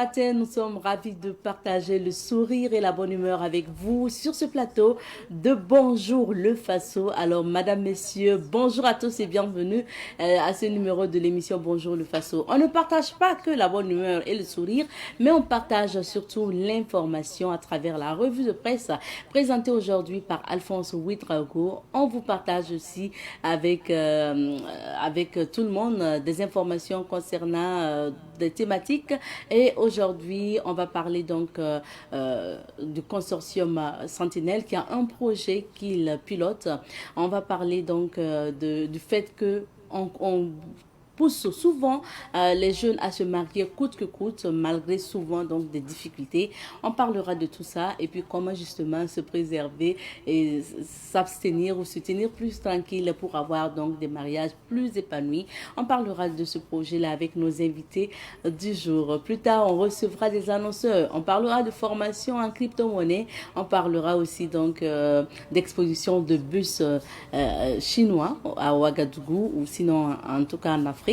Matin, nous sommes ravis de partager le sourire et la bonne humeur avec vous sur ce plateau de Bonjour le Faso. Alors, madame, messieurs, bonjour à tous et bienvenue à ce numéro de l'émission Bonjour le Faso. On ne partage pas que la bonne humeur et le sourire, mais on partage surtout l'information à travers la revue de presse présentée aujourd'hui par Alphonse Ouedraogo. On vous partage aussi avec tout le monde des informations concernant des thématiques. Et aujourd'hui, on va parler donc du consortium Sentinelle qui a un projet qu'il pilote. On va parler donc du fait que on pousse souvent les jeunes à se marier coûte que coûte, malgré souvent donc des difficultés. On parlera de tout ça et puis comment justement se préserver et s'abstenir ou se tenir plus tranquille pour avoir donc des mariages plus épanouis. On parlera de ce projet-là avec nos invités du jour. Plus tard, on recevra des annonceurs. On parlera de formation en crypto-monnaie. On parlera aussi donc d'exposition de bus chinois à Ouagadougou ou sinon en tout cas en Afrique.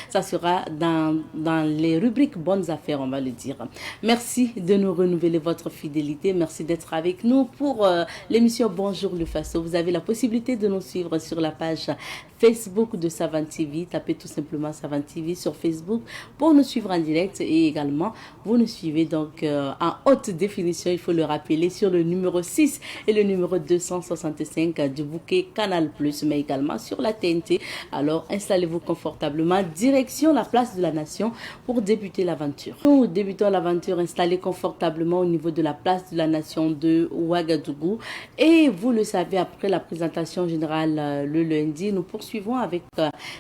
Ça sera dans les rubriques bonnes affaires, on va le dire. Merci de nous renouveler votre fidélité. Merci d'être avec nous pour l'émission Bonjour le Faso. Vous avez la possibilité de nous suivre sur la page Facebook de Savane TV. Tapez tout simplement Savane TV sur Facebook pour nous suivre en direct et également vous nous suivez donc en haute définition, il faut le rappeler, sur le numéro 6 et le numéro 265 du bouquet Canal+, mais également sur la TNT. Alors installez-vous confortablement, direction la place de la Nation pour débuter l'aventure. Nous débutons l'aventure installée confortablement au niveau de la place de la Nation de Ouagadougou et vous le savez, après la présentation générale le lundi, nous poursuivons avec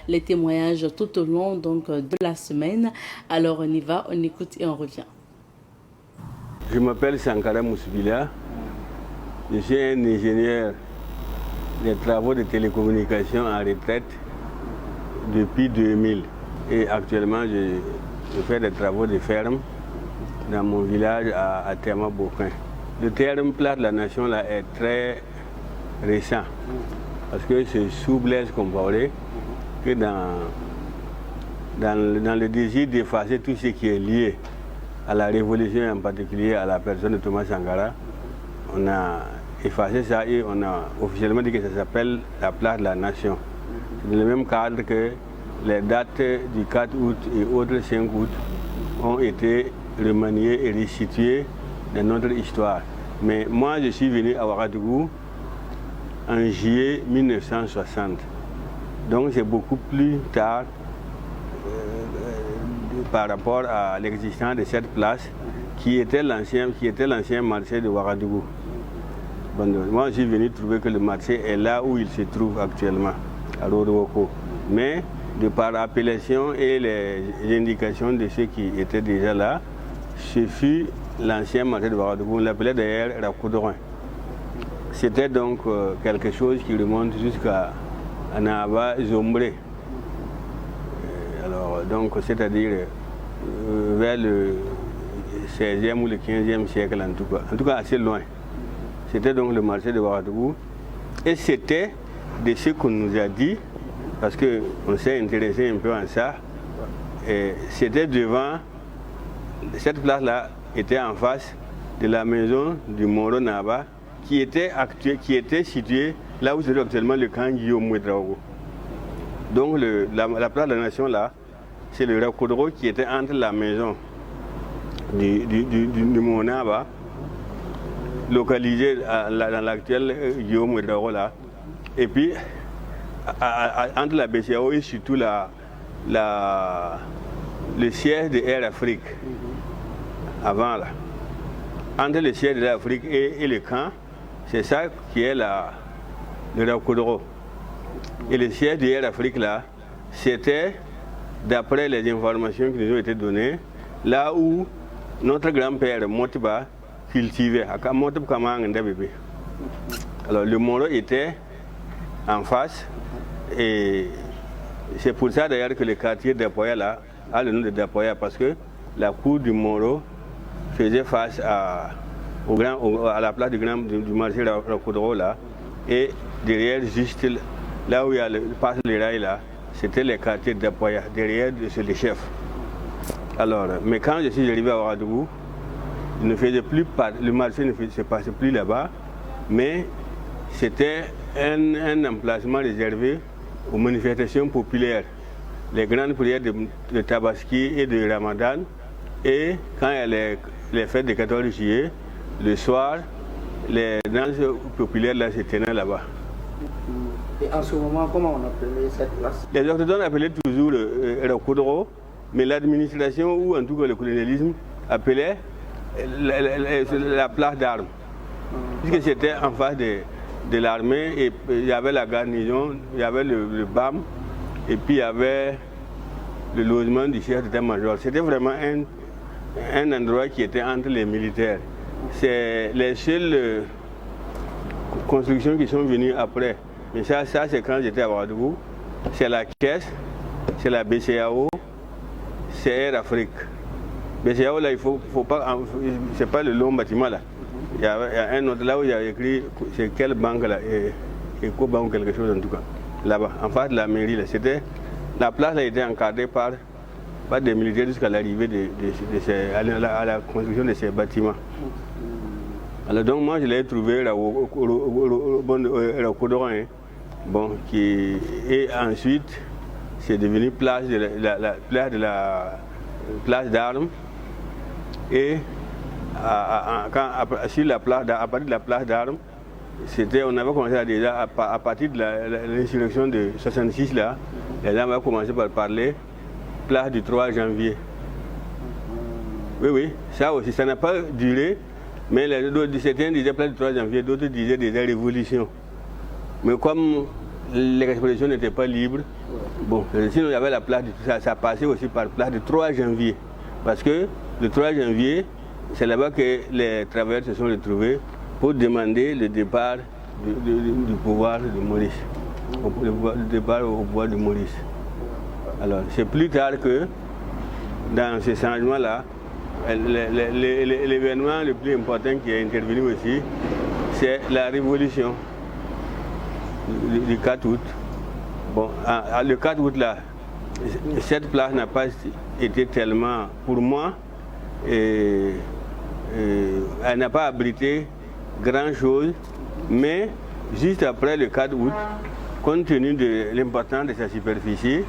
les témoignages tout au long donc de la semaine. Alors on y va, on écoute et on revient. Je m'appelle Sankara Moussibila. Je suis un ingénieur des travaux de télécommunications en retraite depuis 2000. Et actuellement, je fais des travaux de ferme dans mon village à Théma-Boquin. Le terme plat de la nation là est très récent. Parce que c'est sous Blaise Compaoré que dans le désir d'effacer tout ce qui est lié à la révolution, en particulier à la personne de Thomas Sankara, on a effacé ça et on a officiellement dit que ça s'appelle la place de la nation. C'est dans le même cadre que les dates du 4 août et autres 5 août ont été remaniées et restituées dans notre histoire. Mais moi, je suis venu à Ouagadougou en juillet 1960. Donc c'est beaucoup plus tard par rapport à l'existence de cette place qui était l'ancien marché de Ouagadougou. Bon, moi je suis venu trouver que le marché est là où il se trouve actuellement, à Rodowoko. Mais de par appellation et les indications de ceux qui étaient déjà là, ce fut l'ancien marché de Ouagadougou. On l'appelait d'ailleurs Rakoudouin. C'était donc quelque chose qui remonte jusqu'à Anaba Zombré. Alors, donc, c'est-à-dire vers le 16e ou le 15e siècle en tout cas assez loin. C'était donc le marché de Ouagadougou. Et c'était de ce qu'on nous a dit, parce qu'on s'est intéressé un peu à ça, c'était devant, cette place-là était en face de la maison du Moro Naba, qui était situé là où se trouve actuellement le camp Guillaume Ouedraogo. Donc la place de la nation là, c'est le Rakoudro qui était entre la maison du Monaba, localisé dans l'actuel Guillaume Ouedraogo là, et puis entre la BCAO et surtout le siège de Air Afrique, avant là. Entre le siège de Air Afrique et le camp, c'est ça qui est le Rakoudro. Et le siège de Air Afrique là, c'était, d'après les informations qui nous ont été données, là où notre grand-père Motiba cultivait. Alors le Moro était en face et c'est pour ça d'ailleurs que le quartier d'Apoya là a le nom de Dapoya, parce que la cour du Moro faisait face à la place du marché Rakoudro là, et derrière juste là où il y a passe les rails là, c'était les quartiers d'Apoya, derrière c'est le chef. Alors, mais quand je suis arrivé à Ouagadougou, le marché ne se passait plus là-bas, mais c'était un emplacement réservé aux manifestations populaires, les grandes prières de Tabaski et de Ramadan, et quand il y a les fêtes du 14 juillet, le soir, les danses populaires là, se tenaient là-bas. Et en ce moment, comment on appelait cette place? Les autochtones appelaient toujours Rakodoro, mais l'administration, ou en tout cas le colonialisme, appelait la place d'armes. Puisque c'était en face de l'armée, et il y avait la garnison, il y avait le BAM, et puis il y avait le logement du chef d'état-major. C'était vraiment un endroit qui était entre les militaires. C'est les seules constructions qui sont venues après. Mais ça c'est quand j'étais à Ouagadougou. C'est la Caisse, c'est la BCAO, c'est Air Afrique. BCAO, là, il faut pas. C'est pas le long bâtiment là. Il y a un autre là où il y a écrit c'est quelle banque là, Ecobank ou quelque chose en tout cas. Là-bas, en face de la mairie là. La place a été encadrée par des militaires jusqu'à l'arrivée à la construction de ces bâtiments. Alors donc moi je l'ai trouvé là au Kodoran, et ensuite c'est devenu place d'armes, et à partir de la place d'armes, on avait commencé déjà à partir de l'insurrection de 66 là, les gens avaient commencé par parler place du 3 janvier. Oui, ça aussi, ça n'a pas duré, mais certains disaient place du 3 janvier, d'autres disaient déjà révolution. Mais comme l'expression n'était pas libre, bon, sinon il y avait la place, ça passait aussi par place du 3 janvier. Parce que le 3 janvier, c'est là-bas que les travailleurs se sont retrouvés pour demander le départ du pouvoir de Maurice. Le départ au pouvoir de Maurice. Alors, c'est plus tard que, dans ce changement-là, l'événement le plus important qui est intervenu aussi, c'est la révolution du 4 août. Bon, le 4 août, là, cette place n'a pas été tellement, pour moi, elle n'a pas abrité grand-chose, mais juste après le 4 août, compte tenu de l'importance de sa superficie,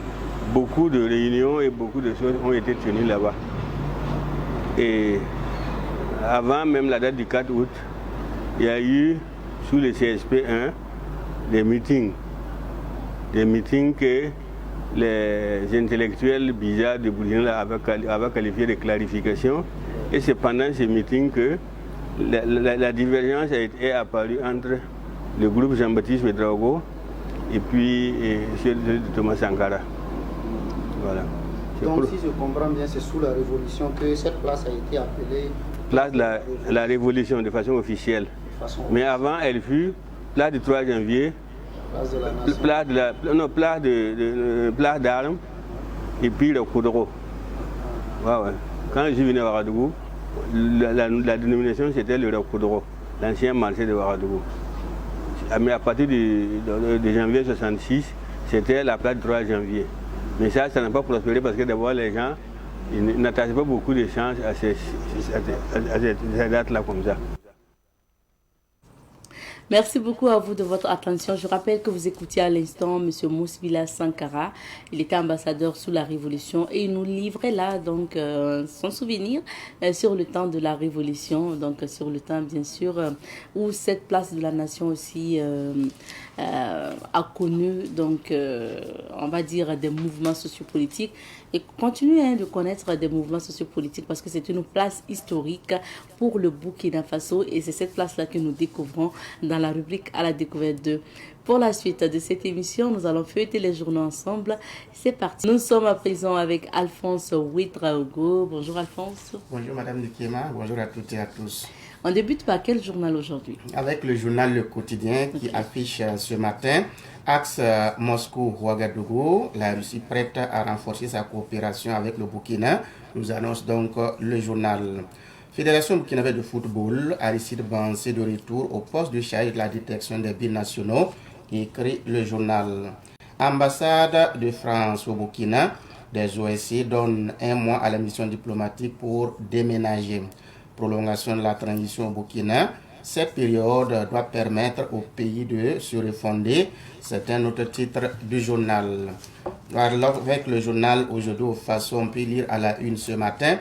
beaucoup de réunions et beaucoup de choses ont été tenues là-bas. Et avant même la date du 4 août, il y a eu, sous le CSP1, des meetings que les intellectuels bizarres de Burkina avaient qualifié de clarification. Et c'est pendant ces meetings que la divergence est apparue entre le groupe Jean-Baptiste Ouedraogo et puis Thomas Sankara. Voilà. Donc si je comprends bien, c'est sous la Révolution que cette place a été appelée place de la Révolution de façon officielle. Mais avant, elle fut place du 3 janvier, place d'armes, et puis le Koudoro. Ouais. Quand je suis venu à Ouagadougou, la dénomination c'était le Koudoro, l'ancien marché de Ouagadougou. Mais à partir de janvier 1966, c'était la place du 3 janvier. Mais ça n'a pas prospéré parce que d'abord les gens n'attachaient pas beaucoup de chance à ces dates-là comme ça. Merci beaucoup à vous de votre attention. Je rappelle que vous écoutiez à l'instant M. Mousbila Sankara. Il était ambassadeur sous la Révolution et il nous livrait là donc son souvenir sur le temps de la Révolution, donc sur le temps bien sûr où cette place de la nation aussi a connu donc on va dire des mouvements sociopolitiques et continue de connaître des mouvements sociopolitiques parce que c'est une place historique pour le Burkina Faso et c'est cette place-là que nous découvrons dans la rubrique à la découverte de. Pour la suite de cette émission, nous allons feuilleter les journaux ensemble. C'est parti. Nous sommes à présent avec Alphonse Ouedraogo. Bonjour Alphonse. Bonjour Madame Nikema, bonjour à toutes et à tous. On débute par quel journal aujourd'hui? Avec le journal Le Quotidien qui affiche ce matin axe Moscou-Ouagadougou. La Russie prête à renforcer sa coopération avec le Burkina, nous annonce donc le journal. Fédération burkinabé de football, Aristide Bansé de retour au poste de chargé de la détection des binationaux, écrit le journal. Ambassade de France au Burkina, des OSC donne un mois à la mission diplomatique pour déménager. Prolongation de la transition au Burkina. Cette période doit permettre au pays de se refonder. C'est un autre titre du journal. Alors, avec le journal aujourd'hui au Faso, on peut lire à la une ce matin.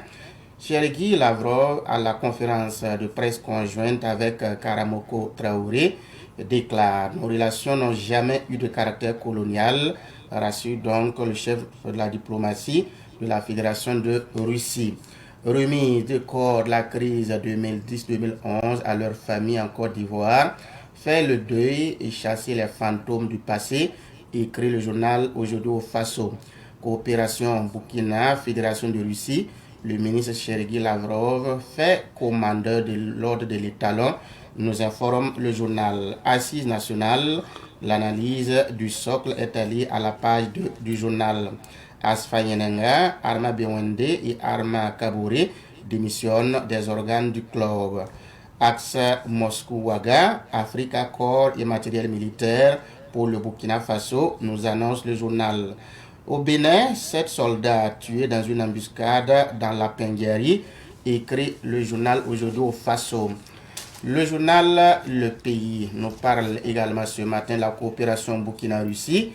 Sergueï Lavrov, à la conférence de presse conjointe avec Karamoko Traoré, déclare « Nos relations n'ont jamais eu de caractère colonial », rassure donc le chef de la diplomatie de la Fédération de Russie. Remise de corps de la crise 2010-2011 à leur famille en Côte d'Ivoire, fait le deuil et chasser les fantômes du passé, écrit le journal aujourd'hui au Faso. Coopération Burkina, Fédération de Russie, le ministre Sergueï Lavrov fait commandeur de l'ordre de l'étalon, nous informe le journal. Assise nationale, l'analyse du socle est alliée à la page 2 du journal. Asfa Yenenga, Arma Bewende et Arma Kabouré démissionnent des organes du club. Axe Moscou-Ouaga, Africa Corps et matériel militaire pour le Burkina Faso, nous annonce le journal. Au Bénin, 7 soldats tués dans une embuscade dans la Pinguerie, écrit le journal aujourd'hui au Faso. Le journal Le Pays nous parle également ce matin de la coopération Burkina-Russie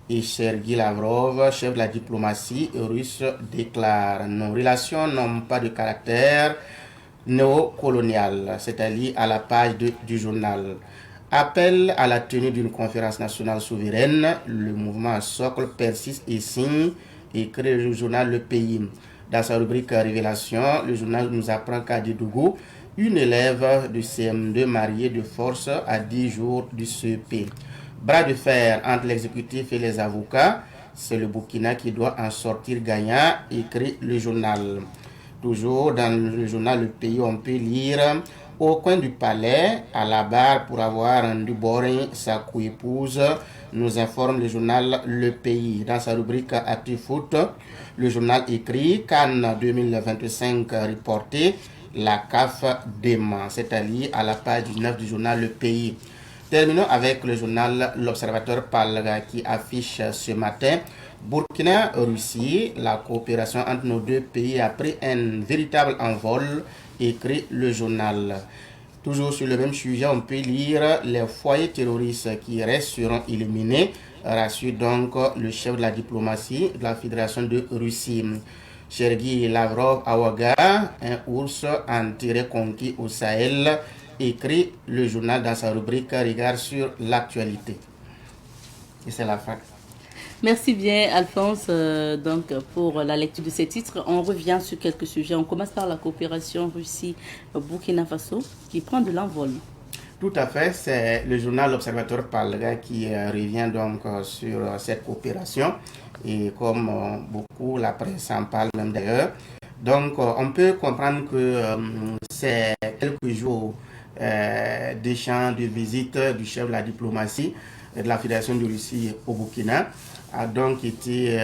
et Sergueï Lavrov, chef de la diplomatie russe, déclare « Nos relations n'ont pas de caractère néocolonial », c'est-à-dire à la page 2 du journal. Appel à la tenue d'une conférence nationale souveraine, le mouvement Socle persiste et signe, écrit le journal Le Pays. Dans sa rubrique Révélation, le journal nous apprend qu'à Didougou, une élève de CM2 mariée de force à 10 jours du CEP. Bras de fer entre l'exécutif et les avocats, c'est le Burkina qui doit en sortir gagnant, écrit le journal. Toujours dans le journal Le Pays, on peut lire au coin du palais, à la barre pour avoir rendu boring sa co-épouse, nous informe le journal Le Pays. Dans sa rubrique Actu Foot, le journal écrit Cannes 2025 reporté, la CAF dément. C'est allié à la page 9 du journal Le Pays. Terminons avec le journal L'Observateur Palga qui affiche ce matin Burkina-Russie, la coopération entre nos deux pays a pris un véritable envol, écrit le journal. Toujours sur le même sujet, on peut lire les foyers terroristes qui resteront éliminés, rassure donc le chef de la diplomatie de la Fédération de Russie. Sergueï Lavrov à Ouaga, un ours enterré conquis au Sahel, écrit le journal dans sa rubrique Regard sur l'actualité. Et c'est la fin. Merci bien, Alphonse, donc pour la lecture de ces titres. On revient sur quelques sujets. On commence par la coopération Russie-Burkina Faso qui prend de l'envol. Tout à fait, c'est le journal L'Observateur Palga qui revient donc sur cette coopération. Et comme beaucoup, la presse en parle même d'ailleurs. Donc, on peut comprendre que c'est quelques jours d'échange, de visite du chef de la diplomatie de la Fédération de Russie au Burkina a donc été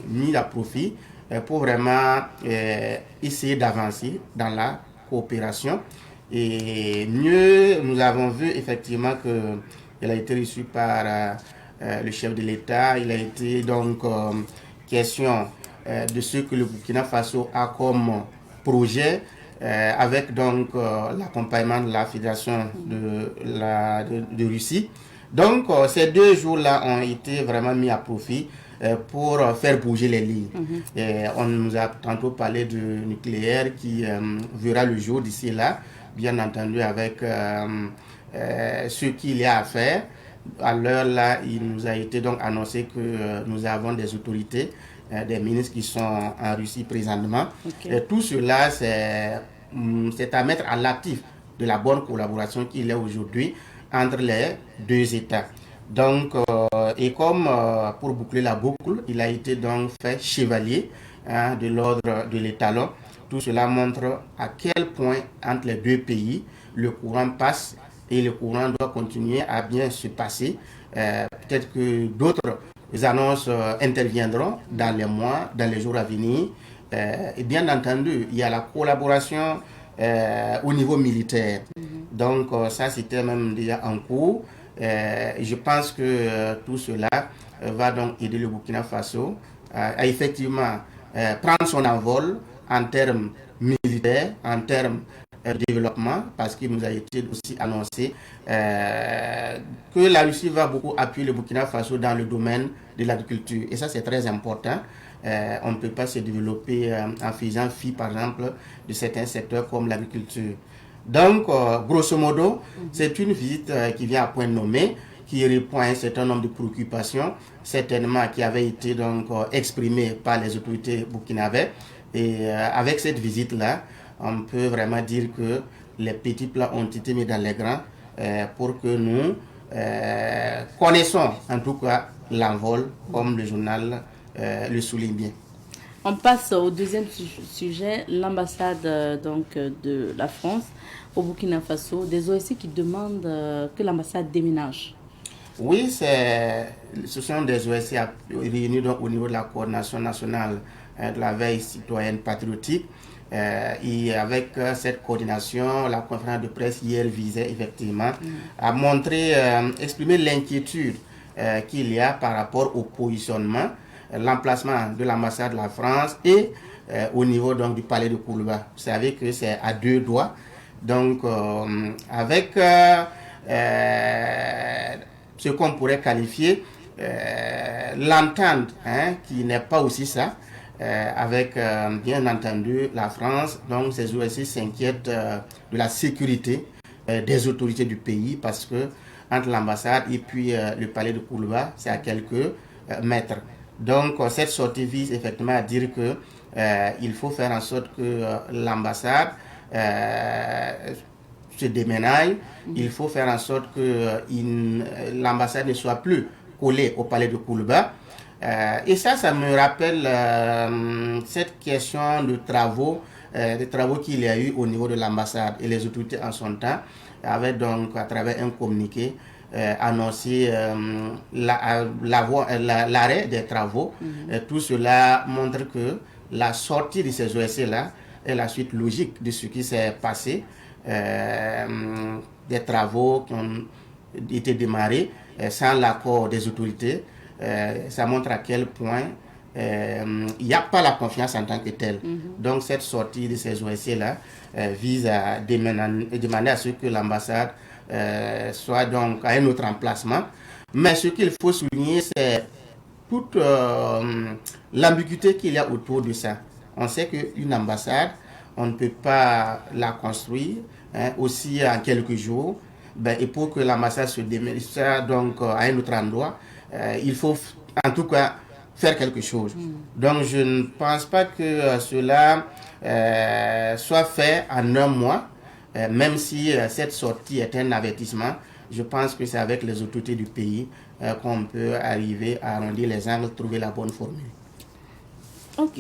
mis à profit pour vraiment essayer d'avancer dans la coopération. Et mieux, nous avons vu effectivement qu'elle a été reçue par le chef de l'État. Il a été donc question de ce que le Burkina Faso a comme projet avec donc l'accompagnement de la Fédération de Russie. Donc ces 2 jours-là ont été vraiment mis à profit pour faire bouger les lignes. Et on nous a tantôt parlé du nucléaire qui verra le jour d'ici là, bien entendu avec ce qu'il y a à faire. À l'heure là, il nous a été donc annoncé que nous avons des autorités, des ministres qui sont en Russie présentement. Et tout cela, c'est à mettre à l'actif de la bonne collaboration qu'il y a aujourd'hui entre les 2 États. Donc, et comme pour boucler la boucle, il a été donc fait chevalier de l'ordre de l'étalon. Tout cela montre à quel point entre les 2 pays, le courant passe et le courant doit continuer à bien se passer. Peut-être que d'autres annonces interviendront dans les mois, dans les jours à venir. Et bien entendu, il y a la collaboration au niveau militaire. Donc ça, c'était même déjà en cours. Je pense que tout cela va donc aider le Burkina Faso a effectivement prendre son envol en termes militaires, en termes de développement, parce qu'il nous a été aussi annoncé que la Russie va beaucoup appuyer le Burkina Faso dans le domaine de l'agriculture. Et ça, c'est très important. On ne peut pas se développer en faisant fi, par exemple, de certains secteurs comme l'agriculture. Donc, grosso modo, c'est une visite qui vient à point nommé, qui répond à un certain nombre de préoccupations, certainement qui avaient été donc exprimées par les autorités burkinabées. Et avec cette visite-là, on peut vraiment dire que les petits plats ont été mis dans les grands pour que nous connaissons en tout cas l'envol, comme le journal le souligne bien. On passe au deuxième sujet, l'ambassade de la France au Burkina Faso, des OSC qui demandent que l'ambassade déménage. Oui, ce sont des OSC réunis donc au niveau de la coordination nationale de la veille citoyenne patriotique. Et avec cette coordination, la conférence de presse hier visait effectivement à montrer, exprimer l'inquiétude qu'il y a par rapport au positionnement, l'emplacement de l'ambassade de la France et au niveau donc du palais de Kourouba. Vous savez que c'est à deux doigts. Donc avec ce qu'on pourrait qualifier l'entente, qui n'est pas aussi ça, avec bien entendu la France. Donc ces OSC s'inquiètent de la sécurité des autorités du pays, parce que entre l'ambassade et puis le palais de Kourouba, c'est à quelques mètres. Donc cette sortie vise effectivement à dire que il faut faire en sorte que l'ambassade se déménage. Il faut faire en sorte que l'ambassade ne soit plus collée au palais de Kourouba. Et ça me rappelle cette question de travaux, des travaux qu'il y a eu au niveau de l'ambassade, et les autorités en son temps avaient donc à travers un communiqué annoncé l'arrêt des travaux. Tout cela montre que la sortie de ces OSC là est la suite logique de ce qui s'est passé, des travaux qui ont été démarrés sans l'accord des autorités. Ça montre à quel point il n'y a pas la confiance en tant que telle. Donc cette sortie de ces OSC-là vise à demander à ce que l'ambassade soit donc à un autre emplacement. Mais ce qu'il faut souligner, c'est toute l'ambiguïté qu'il y a autour de ça. On sait qu'une ambassade, on ne peut pas la construire aussi en quelques jours. Et pour que l'ambassade se déménage donc à un autre endroit, il faut en tout cas faire quelque chose. Donc je ne pense pas que cela soit fait en un mois, même si cette sortie est un avertissement. Je pense que c'est avec les autorités du pays qu'on peut arriver à arrondir les angles, trouver la bonne formule. Ok.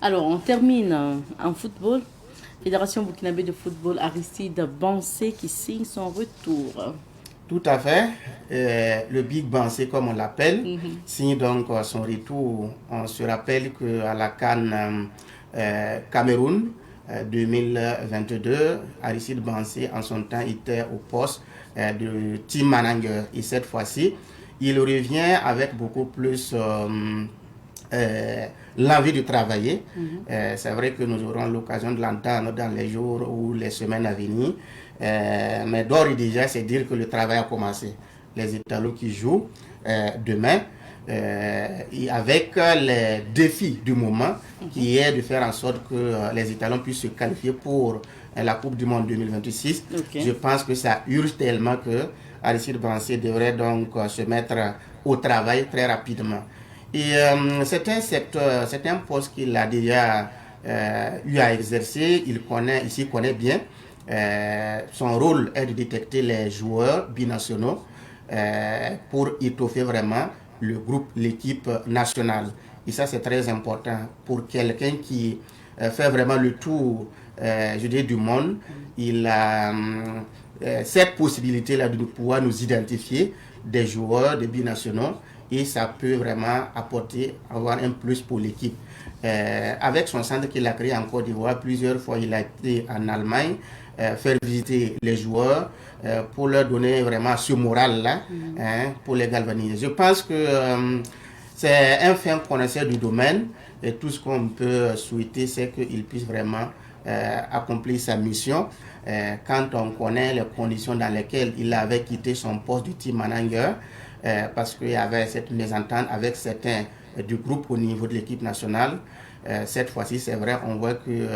Alors on termine en football. Fédération burkinabé de football, Aristide Bansé qui signe son retour. Tout à fait. Le Big Bansé, comme on l'appelle, signe donc son retour. On se rappelle qu'à la CAN Cameroun 2022, Aristide Bansé en son temps était au poste de team manager. Et cette fois-ci, il revient avec beaucoup plus l'envie de travailler. C'est vrai que nous aurons l'occasion de l'entendre dans les jours ou les semaines à venir. Mais d'ores et déjà, c'est dire que le travail a commencé. Les Italiens qui jouent demain, et avec les défis du moment, qui est de faire en sorte que les Italiens puissent se qualifier pour la Coupe du Monde 2026. Je pense que ça urge tellement que Aristide Bansé devrait donc se mettre au travail très rapidement. Et c'est un secteur, c'est un poste qu'il a déjà eu à exercer. Il s'y connaît bien. Son rôle est de détecter les joueurs binationaux pour étoffer vraiment le groupe, l'équipe nationale. Et ça, c'est très important pour quelqu'un qui fait vraiment le tour du monde. Il a cette possibilité-là de pouvoir nous identifier des joueurs, des binationaux, et ça peut vraiment avoir un plus pour l'équipe. Avec son centre qu'il a créé en Côte d'Ivoire, plusieurs fois il a été en Allemagne, faire visiter les joueurs pour leur donner vraiment ce moral-là, pour les galvaniser. Je pense que c'est un fin connaisseur du domaine et tout ce qu'on peut souhaiter, c'est qu'il puisse vraiment accomplir sa mission. Quand on connaît les conditions dans lesquelles il avait quitté son poste de team manager, parce qu'il y avait cette mésentente avec certains du groupe au niveau de l'équipe nationale. Cette fois-ci, c'est vrai, on voit que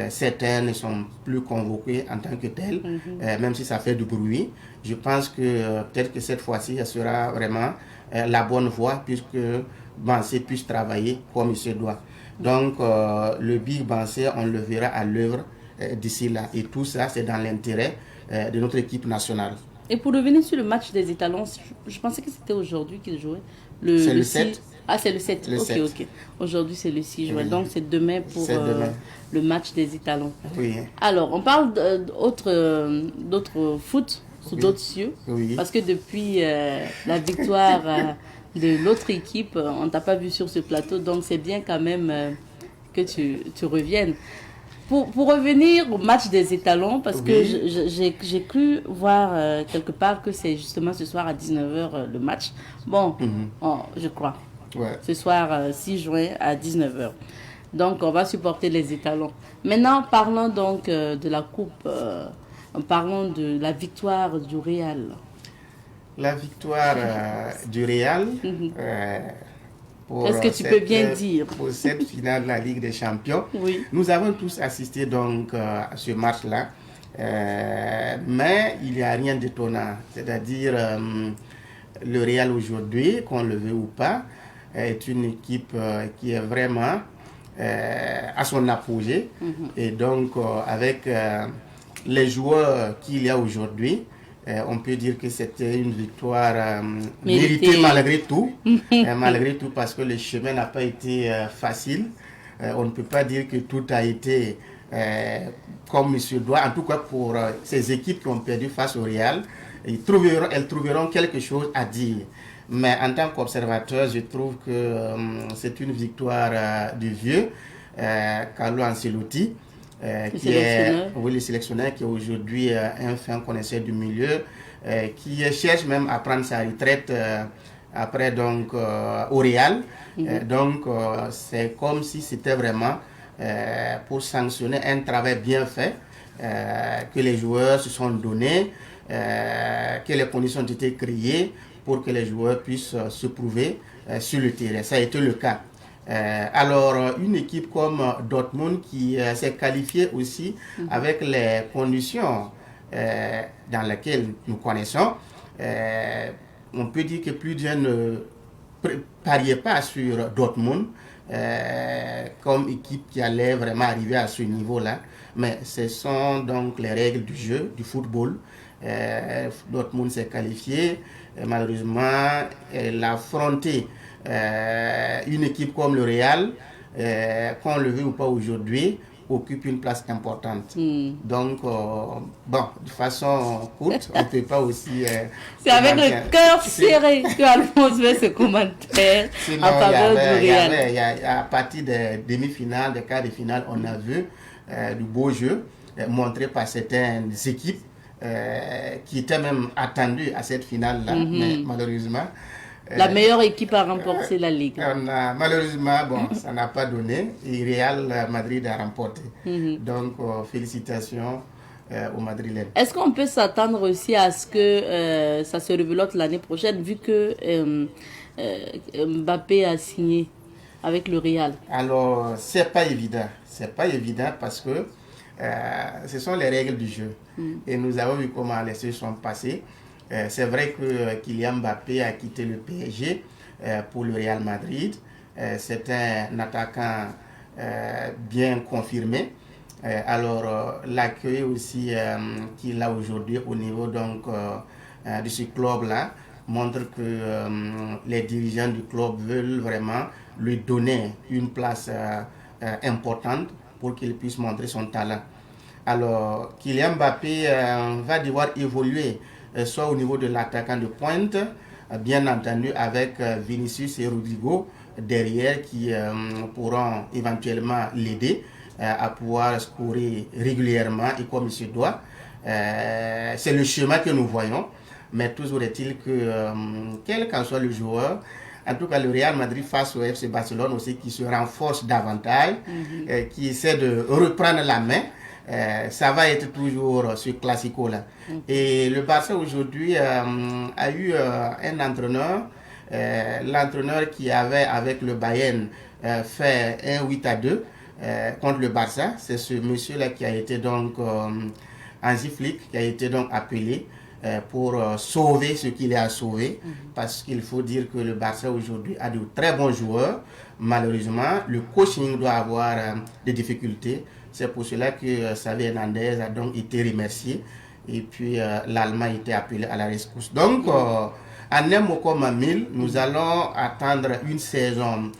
certains ne sont plus convoqués en tant que tels, même si ça fait du bruit. Je pense que peut-être que cette fois-ci, ça sera vraiment la bonne voie, puisque Bansé puisse travailler comme il se doit. Donc, le Big Bansé, on le verra à l'œuvre d'ici là. Et tout ça, c'est dans l'intérêt de notre équipe nationale. Et pour revenir sur le match des étalons, je pensais que c'était aujourd'hui qu'ils jouaient. C'est le 7. Ah, c'est le 7. Le 7. Ok. Aujourd'hui, c'est le 6 juin. Oui. Donc, c'est demain pour le match des étalons. Oui. Alors, on parle d'autres foot sous d'autres cieux. Oui. Parce que depuis la victoire de l'autre équipe, on ne t'a pas vu sur ce plateau. Donc, c'est bien quand même que tu reviennes. Pour revenir au match des étalons, parce que j'ai cru voir quelque part que c'est justement ce soir à 19h le match. Bon, je crois. Ouais. Ce soir, 6 juin à 19h. Donc, on va supporter les étalons. Maintenant, parlons donc de la coupe. Parlons de la victoire du Real. La victoire du Real. Est-ce que tu peux bien dire? Pour cette finale de la Ligue des Champions. Oui. Nous avons tous assisté donc à ce match-là. Mais il n'y a rien d'étonnant. C'est-à-dire, le Real aujourd'hui, qu'on le veut ou pas, est une équipe qui est vraiment à son apogée. Et donc, avec les joueurs qu'il y a aujourd'hui, on peut dire que c'était une victoire méritée malgré tout. Malgré tout, parce que le chemin n'a pas été facile. On ne peut pas dire que tout a été comme il se doit. En tout cas, pour ces équipes qui ont perdu face au Real, elles trouveront quelque chose à dire. Mais en tant qu'observateur, je trouve que c'est une victoire du vieux, Carlo Ancelotti, le sélectionneur qui est aujourd'hui un fin connaisseur du milieu, qui cherche même à prendre sa retraite après donc au Real. Donc c'est comme si c'était vraiment pour sanctionner un travail bien fait que les joueurs se sont donnés, que les conditions ont été créées pour que les joueurs puissent se prouver sur le terrain. Ça a été le cas. Alors, une équipe comme Dortmund qui s'est qualifiée aussi avec les conditions dans lesquelles nous connaissons, on peut dire que plus d'un ne pariait pas sur Dortmund comme équipe qui allait vraiment arriver à ce niveau-là. Mais ce sont donc les règles du jeu, du football. Dortmund s'est qualifié. Malheureusement, elle a affronté une équipe comme le Real, qu'on le veut ou pas aujourd'hui, occupe une place importante. Donc, bon, de façon courte, on ne peut pas aussi... c'est avec le cœur serré que Alphonse fait ce commentaire en faveur du Real. À partir des demi-finales, des quarts de finale, on a vu du beau jeu montré par certaines équipes qui étaient même attendues à cette finale-là, mais malheureusement... La meilleure équipe a remporté la Ligue. Malheureusement, bon, ça n'a pas donné. Et Real Madrid a remporté. Donc, félicitations au Madrilène. Est-ce qu'on peut s'attendre aussi à ce que ça se rebelote l'année prochaine, vu que Mbappé a signé avec le Real? Alors, c'est pas évident. C'est pas évident parce que ce sont les règles du jeu. Et nous avons vu comment les choses sont passées. C'est vrai que Kylian Mbappé a quitté le PSG pour le Real Madrid. C'est un attaquant bien confirmé. Alors, l'accueil aussi qu'il a aujourd'hui au niveau donc, de ce club-là montre que les dirigeants du club veulent vraiment lui donner une place importante pour qu'il puisse montrer son talent. Alors, Kylian Mbappé va devoir évoluer soit au niveau de l'attaquant de pointe, bien entendu avec Vinicius et Rodrigo derrière qui pourront éventuellement l'aider à pouvoir scorer régulièrement et comme il se doit. C'est le chemin que nous voyons, mais toujours est-il que quel qu'en soit le joueur, En tout cas, le Real Madrid face au FC Barcelone aussi qui se renforce davantage, qui essaie de reprendre la main. Ça va être toujours ce classico-là. Et le Barça aujourd'hui a eu un entraîneur, l'entraîneur qui avait avec le Bayern fait un 8-2 contre le Barça. C'est ce monsieur-là qui a été donc Hansi Flick, qui a été donc appelé pour sauver ce qu'il a sauvé, parce qu'il faut dire que le Barça aujourd'hui a de très bons joueurs. Malheureusement, le coaching doit avoir des difficultés. C'est pour cela que Xavi Hernandez a donc été remercié et puis l'Allemand a été appelé à la rescousse. Donc, en un mot comme 1000, nous allons attendre une saison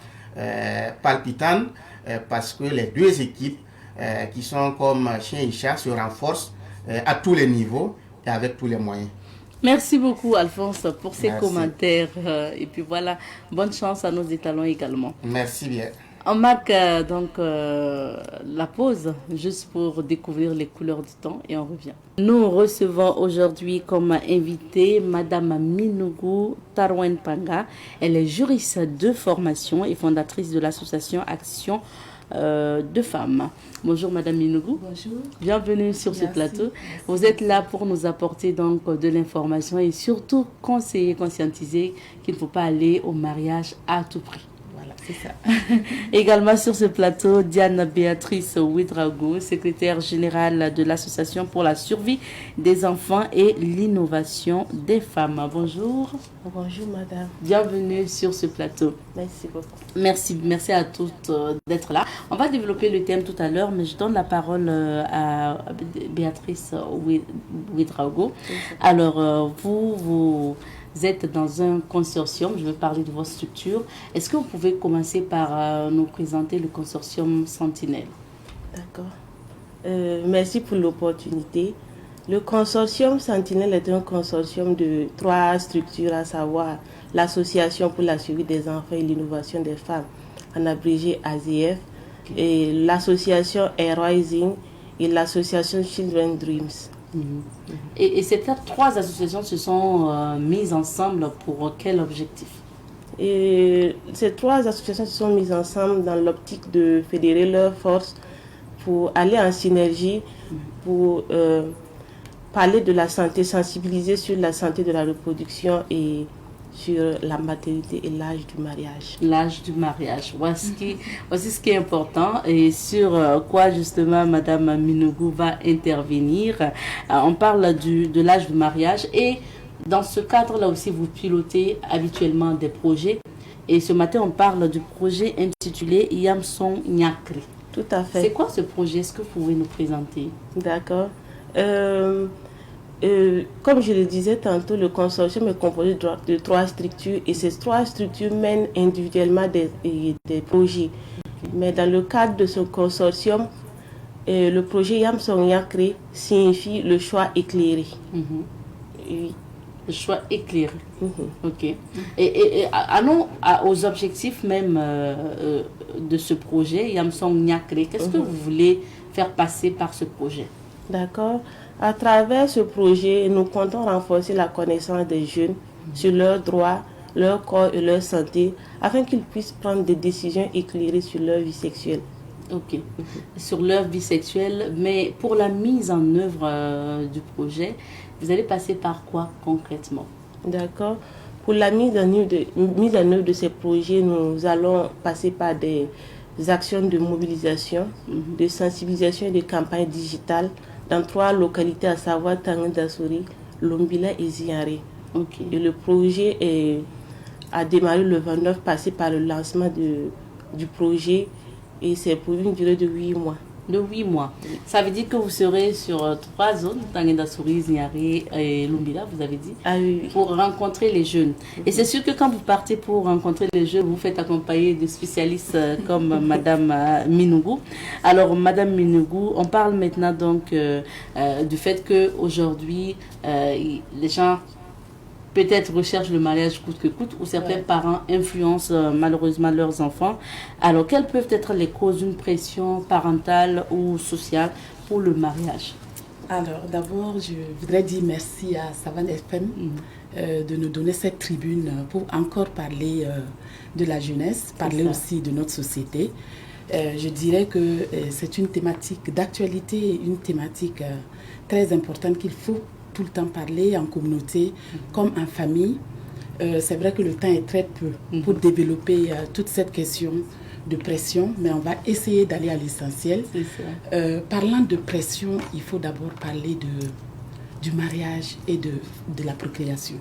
palpitante parce que les deux équipes qui sont comme chien et chat se renforcent à tous les niveaux et avec tous les moyens. Merci beaucoup Alphonse pour ces Merci. commentaires. Et puis voilà, bonne chance à nos étalons également. Merci bien. On marque donc la pause juste pour découvrir les couleurs du temps et on revient. Nous recevons aujourd'hui comme invitée Madame Minougou Tarwen Panga. Elle est juriste de formation et fondatrice de l'association Action de femmes. Bonjour Madame Minougou. Bonjour. Bienvenue sur ce plateau. Vous êtes là pour nous apporter donc de l'information et surtout conseiller, conscientiser qu'il ne faut pas aller au mariage à tout prix. Voilà, c'est ça. Également sur ce plateau, Diane Béatrice Ouedraogo, secrétaire générale de l'Association pour la survie des enfants et l'innovation des femmes. Bonjour. Bonjour madame. Bienvenue sur ce plateau. Merci beaucoup. Merci à toutes d'être là. On va développer le thème tout à l'heure, mais je donne la parole à Béatrice Ouedraogo. Alors, vous êtes dans un consortium, je vais parler de votre structure. Est-ce que vous pouvez commencer par nous présenter le consortium Sentinelle? D'accord. Merci pour l'opportunité. Le consortium Sentinelle est un consortium de 3 structures, à savoir l'Association pour la survie des enfants et l'innovation des femmes, en abrégé AZF, et l'association Air Rising et l'association Children Dreams. Et ces 3 associations se sont mises ensemble pour quel objectif? Et ces 3 associations se sont mises ensemble dans l'optique de fédérer leurs forces pour aller en synergie, pour parler de la santé, sensibiliser sur la santé de la reproduction et sur la maternité et l'âge du mariage. L'âge du mariage. Voici ce qui est important et sur quoi justement Madame Minougou va intervenir. On parle de l'âge du mariage et dans ce cadre-là aussi vous pilotez habituellement des projets. Et ce matin on parle du projet intitulé Yamson Nyakri. Tout à fait. C'est quoi ce projet? Est-ce que vous pouvez nous présenter? D'accord. Comme je le disais tantôt, le consortium est composé de 3 structures et ces 3 structures mènent individuellement des projets. Mais dans le cadre de ce consortium, le projet Yamson Nyakri signifie le choix éclairé. Oui. Le choix éclairé. Ok. Et allons aux objectifs même de ce projet Yamson Nyakri. Qu'est-ce que vous voulez faire passer par ce projet? D'accord. À travers ce projet, nous comptons renforcer la connaissance des jeunes sur leurs droits, leur corps et leur santé, afin qu'ils puissent prendre des décisions éclairées sur leur vie sexuelle. Ok. Sur leur vie sexuelle, mais pour la mise en œuvre du projet, vous allez passer par quoi concrètement? D'accord. Pour la mise en œuvre de ces projets, nous allons passer par des actions de mobilisation, de sensibilisation et de campagnes digitales dans 3 localités, à savoir Tangandasouri, Lombila et Ziaré. Okay. Et le projet a démarré le 29, passé par le lancement du projet et c'est pour une durée de 8 mois. De 8 mois. Ça veut dire que vous serez sur 3 zones, Tangandasouri, Ziaré et Lombila, vous avez dit, oui. Pour rencontrer les jeunes. Et c'est sûr que quand vous partez pour rencontrer les jeunes, vous faites accompagner de spécialistes comme Madame Minougou. Alors, Madame Minougou, on parle maintenant donc du fait qu'aujourd'hui, les gens peut-être recherchent le mariage coûte que coûte, ou certains parents influencent malheureusement leurs enfants. Alors, quelles peuvent être les causes d'une pression parentale ou sociale pour le mariage? Alors, d'abord, je voudrais dire merci à Savane FM de nous donner cette tribune pour encore parler de la jeunesse, parler aussi de notre société. Je dirais que c'est une thématique d'actualité, une thématique très importante qu'il faut tout le temps parler en communauté, comme en famille. C'est vrai que le temps est très peu pour développer toute cette question de pression, mais on va essayer d'aller à l'essentiel. Parlant de pression, il faut d'abord parler du mariage et de la procréation.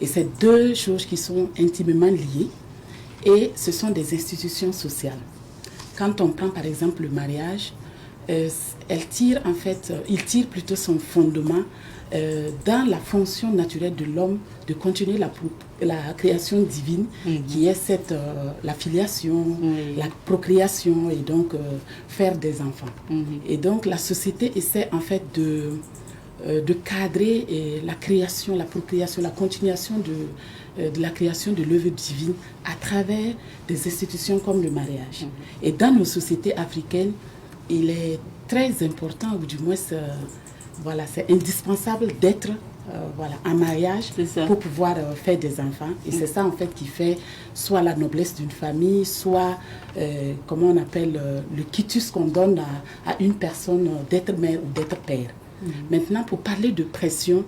Et c'est deux choses qui sont intimement liées et ce sont des institutions sociales. Quand on prend par exemple le mariage, il tire plutôt son fondement dans la fonction naturelle de l'homme de continuer la création divine qui est la filiation, la procréation et donc faire des enfants. Et donc la société essaie en fait de cadrer la création, la procréation, la continuation de la création de l'œuvre divine à travers des institutions comme le mariage. Et dans nos sociétés africaines, il est très important, ou du moins c'est indispensable d'être en mariage pour pouvoir faire des enfants. Et c'est ça en fait qui fait soit la noblesse d'une famille, soit comment on appelle le quitus qu'on donne à une personne d'être mère ou d'être père. Maintenant, pour parler de pression,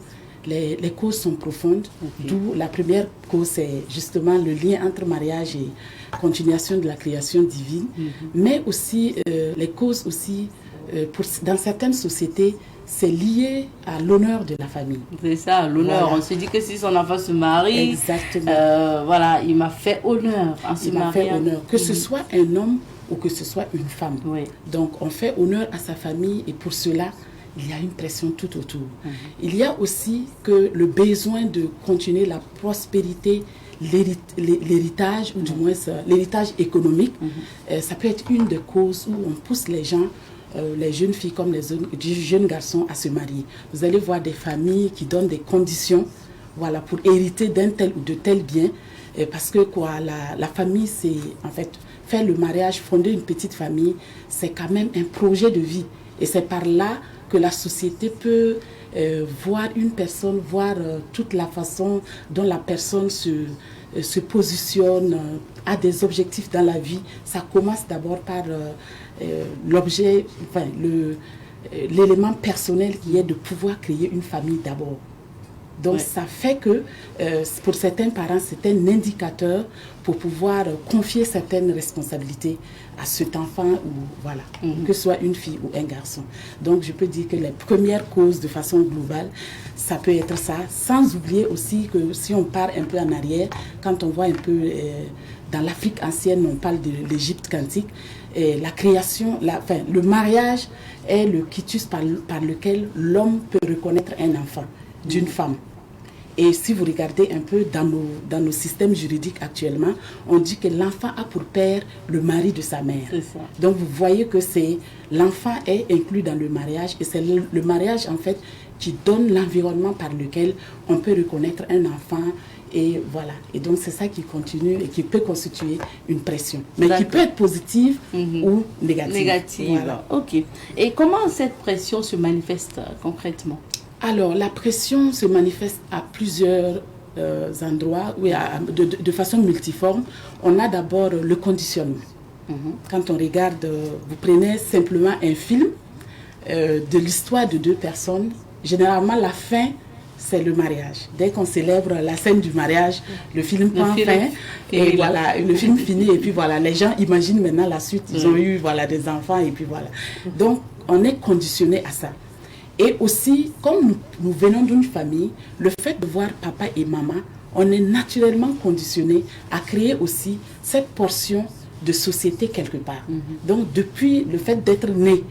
les causes sont profondes. D'où la première cause, c'est justement le lien entre mariage et continuation de la création divine. Mais aussi, les causes aussi, dans certaines sociétés, c'est lié à l'honneur de la famille. C'est ça, l'honneur. On se dit que si son enfant se marie, il m'a fait honneur en se mariant. Que ce soit un homme ou que ce soit une femme. Donc, on fait honneur à sa famille et pour cela, il y a une pression tout autour. Il y a aussi que le besoin de continuer la prospérité, l'héritage, ou du moins l'héritage économique, ça peut être une des causes où on pousse les gens, les jeunes filles comme les jeunes garçons à se marier. Vous allez voir des familles qui donnent des conditions pour hériter d'un tel ou de tel bien, parce que la famille, c'est en fait faire le mariage, fonder une petite famille, c'est quand même un projet de vie. Et c'est par là que la société peut voir une personne, voir toute la façon dont la personne se positionne, a des objectifs dans la vie. Ça commence d'abord par l'élément personnel qui est de pouvoir créer une famille d'abord. Donc ça fait que pour certains parents, c'est un indicateur pour pouvoir confier certaines responsabilités à cet enfant, que ce soit une fille ou un garçon. Donc je peux dire que les premières causes de façon globale, ça peut être ça, sans oublier aussi que si on part un peu en arrière, quand on voit un peu dans l'Afrique ancienne, on parle de l'Égypte quantique, la création, le mariage est le quitus par lequel l'homme peut reconnaître un enfant d'une femme. Et si vous regardez un peu dans nos systèmes juridiques actuellement, on dit que l'enfant a pour père le mari de sa mère. Donc vous voyez que l'enfant est inclus dans le mariage et c'est le mariage en fait qui donne l'environnement par lequel on peut reconnaître un enfant. Et voilà. Et donc c'est ça qui continue et qui peut constituer une pression. Mais qui peut être positive ou négative. Voilà. Ok. Et comment cette pression se manifeste concrètement ? Alors, la pression se manifeste à plusieurs endroits, de façon multiforme. On a d'abord le conditionnement. Quand on regarde, vous prenez simplement un film de l'histoire de deux personnes. Généralement, la fin, c'est le mariage. Dès qu'on célèbre la scène du mariage, le film prend fin. Et voilà, le film finit. Et puis voilà, les gens imaginent maintenant la suite. Ils ont eu des enfants et puis voilà. Donc, on est conditionné à ça. Et aussi, comme nous venons d'une famille, le fait de voir papa et maman, on est naturellement conditionné à créer aussi cette portion de société quelque part. Donc, depuis le fait d'être né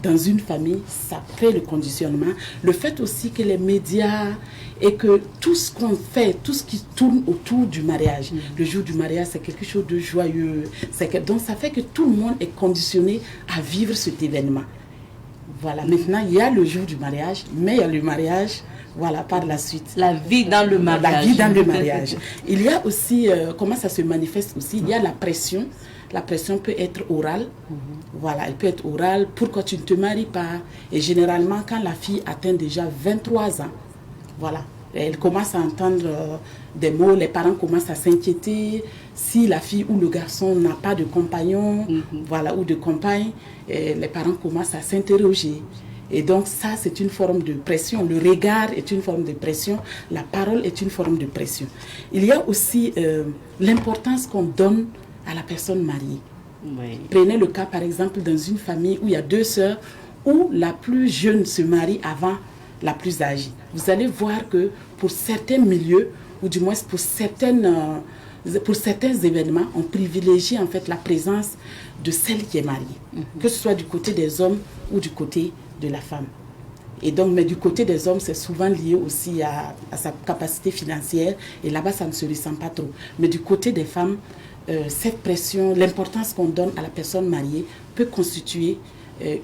dans une famille, ça crée le conditionnement. Le fait aussi que les médias et que tout ce qu'on fait, tout ce qui tourne autour du mariage, le jour du mariage, c'est quelque chose de joyeux. Donc, ça fait que tout le monde est conditionné à vivre cet événement. Voilà, maintenant, il y a le jour du mariage, mais il y a le mariage, par la suite. La vie dans le mariage. La vie dans le mariage. Il y a aussi, comment ça se manifeste aussi, il y a la pression La pression peut être orale. Voilà, elle peut être orale. Pourquoi tu ne te maries pas? Et généralement, quand la fille atteint déjà 23 ans, voilà, elle commence à entendre des mots, les parents commencent à s'inquiéter. Si la fille ou le garçon n'a pas de compagnon, voilà, ou de compagne, les parents commencent à s'interroger. Et donc ça, c'est une forme de pression. Le regard est une forme de pression. La parole est une forme de pression. Il y a aussi l'importance qu'on donne à la personne mariée. Oui. Prenez le cas, par exemple, dans une famille où il y a 2 sœurs, où la plus jeune se marie avant la plus âgée. Vous allez voir que pour certains milieux, ou du moins pour certains événements, on privilégie en fait la présence de celle qui est mariée, que ce soit du côté des hommes ou du côté de la femme. Et donc, mais du côté des hommes, c'est souvent lié aussi à sa capacité financière, et là-bas, ça ne se ressent pas trop. Mais du côté des femmes, cette pression, l'importance qu'on donne à la personne mariée peut constituer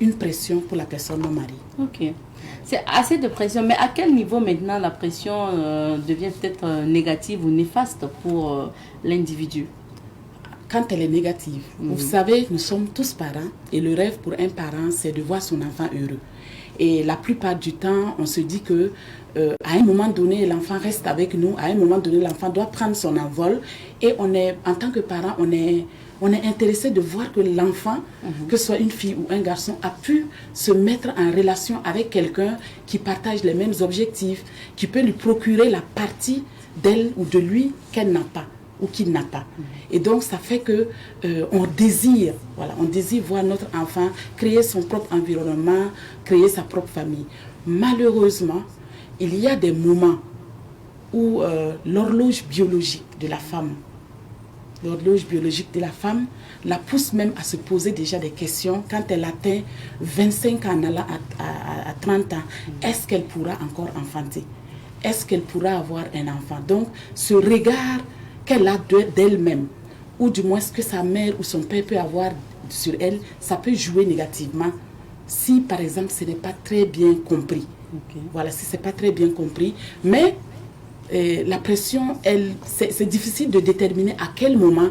une pression pour la personne non mariée. Ok. C'est assez de pression, mais à quel niveau maintenant la pression devient peut-être négative ou néfaste pour l'individu? Quand elle est négative, vous savez, nous sommes tous parents et le rêve pour un parent, c'est de voir son enfant heureux. Et la plupart du temps, on se dit que à un moment donné, l'enfant reste avec nous, à un moment donné, l'enfant doit prendre son envol et en tant que parent, on est intéressé de voir que l'enfant, que ce soit une fille ou un garçon, a pu se mettre en relation avec quelqu'un qui partage les mêmes objectifs, qui peut lui procurer la partie d'elle ou de lui qu'elle n'a pas ou qu'il n'a pas. Et donc, ça fait que on désire voir notre enfant créer son propre environnement, créer sa propre famille. Malheureusement, il y a des moments où l'horloge biologique de la femme la pousse même à se poser déjà des questions quand elle atteint 25 ans, en allant à 30 ans. Est-ce qu'elle pourra encore enfanter? Est-ce qu'elle pourra avoir un enfant? Donc, ce regard qu'elle a d'elle-même, ou du moins ce que sa mère ou son père peut avoir sur elle, ça peut jouer négativement si, par exemple, ce n'est pas très bien compris. Voilà, si ce n'est pas très bien compris. Mais la pression, c'est difficile de déterminer à quel moment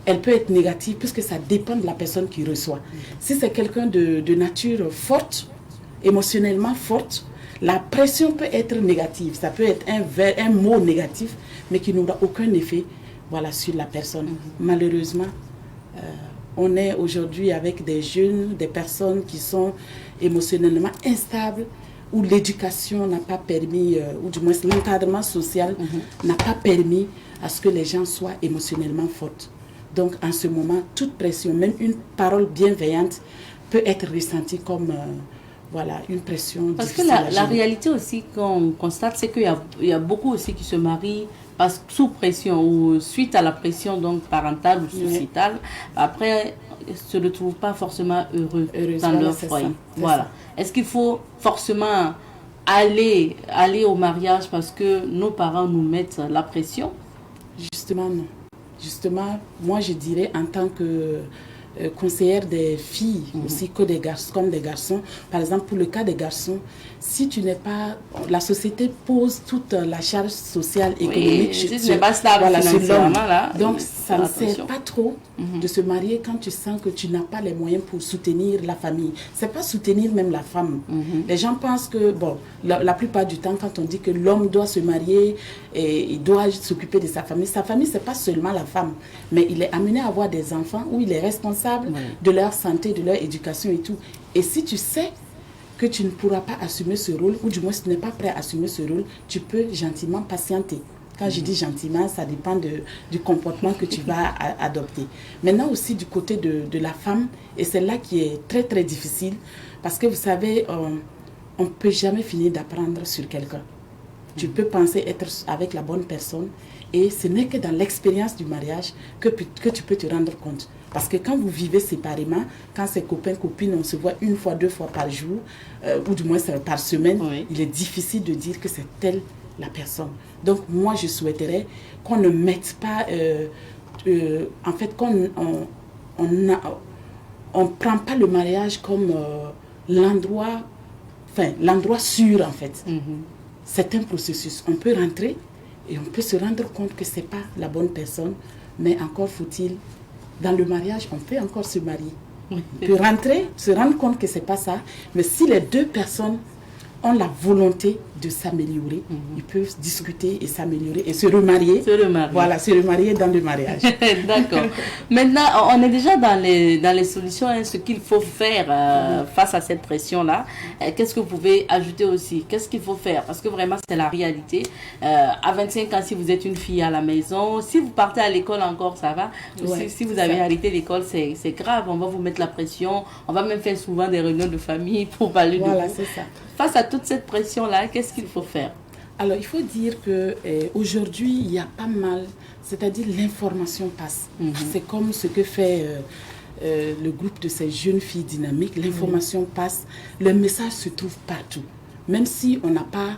elle peut être négative, puisque ça dépend de la personne qui reçoit. Si c'est quelqu'un de nature forte, émotionnellement forte, la pression peut être négative. Ça peut être un mot négatif, mais qui n'aura aucun effet sur la personne. Malheureusement, on est aujourd'hui avec des jeunes, des personnes qui sont émotionnellement instables, où l'éducation n'a pas permis, ou du moins l'encadrement social n'a pas permis à ce que les gens soient émotionnellement forts. Donc en ce moment, toute pression, même une parole bienveillante, peut être ressentie comme une pression. Parce que la réalité aussi qu'on constate, c'est qu'il y a beaucoup aussi qui se marient sous pression ou suite à la pression donc parentale ou sociétale. Après, se retrouvent pas forcément heureux dans leur foyer. Voilà. Est-ce qu'il faut forcément aller au mariage parce que nos parents nous mettent la pression? Justement, non. Justement, moi je dirais en tant que conseillère des filles aussi que des garçons, comme des garçons. Par exemple, pour le cas des garçons, si tu n'es pas... La société pose toute la charge sociale, économique sur l'homme. Donc, ça ne sert pas trop de se marier quand tu sens que tu n'as pas les moyens pour soutenir la famille. Ce n'est pas soutenir même la femme. Les gens pensent que, la plupart du temps, quand on dit que l'homme doit se marier et il doit s'occuper de sa famille, ce n'est pas seulement la femme, mais il est amené à avoir des enfants où il est responsable de leur santé, de leur éducation et tout. Et si tu sais que tu ne pourras pas assumer ce rôle, ou du moins si tu n'es pas prêt à assumer ce rôle, tu peux gentiment patienter. Quand je dis gentiment, ça dépend du comportement que tu vas adopter. Maintenant aussi du côté de la femme, et c'est là qui est très très difficile, parce que vous savez, on ne peut jamais finir d'apprendre sur quelqu'un. Tu peux penser être avec la bonne personne, et ce n'est que dans l'expérience du mariage que tu peux te rendre compte. Parce que quand vous vivez séparément, quand c'est copains, copines, on se voit 1 fois, 2 fois par jour, ou du moins par semaine, il est difficile de dire que c'est telle la personne. Donc moi, je souhaiterais qu'on ne mette pas... en fait, on ne prend pas le mariage comme l'endroit sûr, en fait. C'est un processus. On peut rentrer et on peut se rendre compte que ce n'est pas la bonne personne, mais encore faut-il dans le mariage, on peut encore se marier. On peut rentrer, se rendre compte que ce n'est pas ça. Mais si les deux personnes ont la volonté de s'améliorer, ils peuvent discuter et s'améliorer et se remarier. Voilà, se remarier dans le mariage. D'accord. Maintenant, on est déjà dans les solutions, hein, ce qu'il faut faire face à cette pression-là. Qu'est-ce que vous pouvez ajouter aussi? Qu'est-ce qu'il faut faire? Parce que vraiment, c'est la réalité. À 25 ans, si vous êtes une fille à la maison, si vous partez à l'école encore, ça va. Ouais, si vous avez arrêté l'école, c'est grave. On va vous mettre la pression. On va même faire souvent des réunions de famille pour parler de vous. Voilà, c'est ça. Face à toute cette pression-là, qu'est-ce qu'il faut faire? Alors, il faut dire qu'aujourd'hui, il y a pas mal, c'est-à-dire l'information passe. C'est comme ce que fait le groupe de ces jeunes filles dynamiques. L'information passe, le message se trouve partout. Même si on n'a pas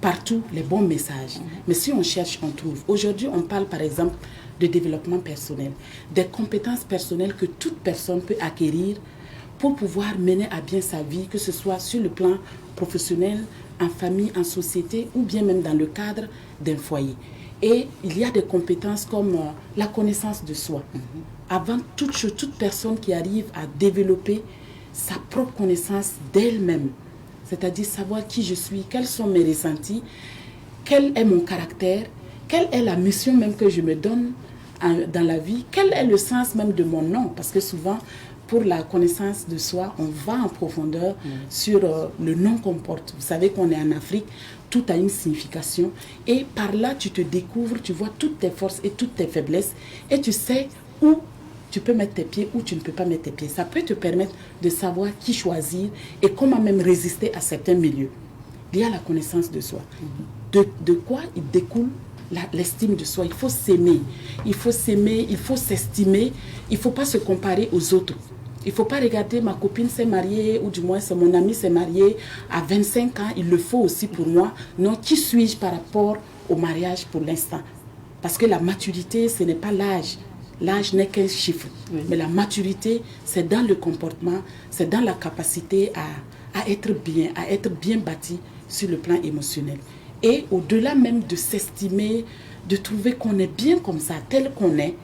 partout les bons messages. Mais si on cherche, on trouve. Aujourd'hui, on parle par exemple de développement personnel, des compétences personnelles que toute personne peut acquérir pour pouvoir mener à bien sa vie, que ce soit sur le plan professionnel, en famille, en société, ou bien même dans le cadre d'un foyer. Et il y a des compétences comme la connaissance de soi. Avant toute chose, toute personne qui arrive à développer sa propre connaissance d'elle-même, c'est-à-dire savoir qui je suis, quels sont mes ressentis, quel est mon caractère, quelle est la mission même que je me donne dans la vie, quel est le sens même de mon nom, parce que souvent, pour la connaissance de soi, on va en profondeur sur le nom qu'on porte. Vous savez qu'on est en Afrique, tout a une signification. Et par là, tu te découvres, tu vois toutes tes forces et toutes tes faiblesses. Et tu sais où tu peux mettre tes pieds, où tu ne peux pas mettre tes pieds. Ça peut te permettre de savoir qui choisir et comment même résister à certains milieux. Il y a la connaissance de soi. De quoi il découle l'estime de soi? Il faut s'aimer. Il faut s'aimer, il faut s'estimer. Il ne faut pas se comparer aux autres. Il ne faut pas regarder ma copine s'est mariée, ou du moins c'est mon ami s'est marié à 25 ans, il le faut aussi pour moi. Non, qui suis-je par rapport au mariage pour l'instant? Parce que la maturité, ce n'est pas l'âge. L'âge n'est qu'un chiffre. Mais la maturité, c'est dans le comportement, c'est dans la capacité à être bien bâti sur le plan émotionnel. Et au-delà même de s'estimer, de trouver qu'on est bien comme ça, tel qu'on est,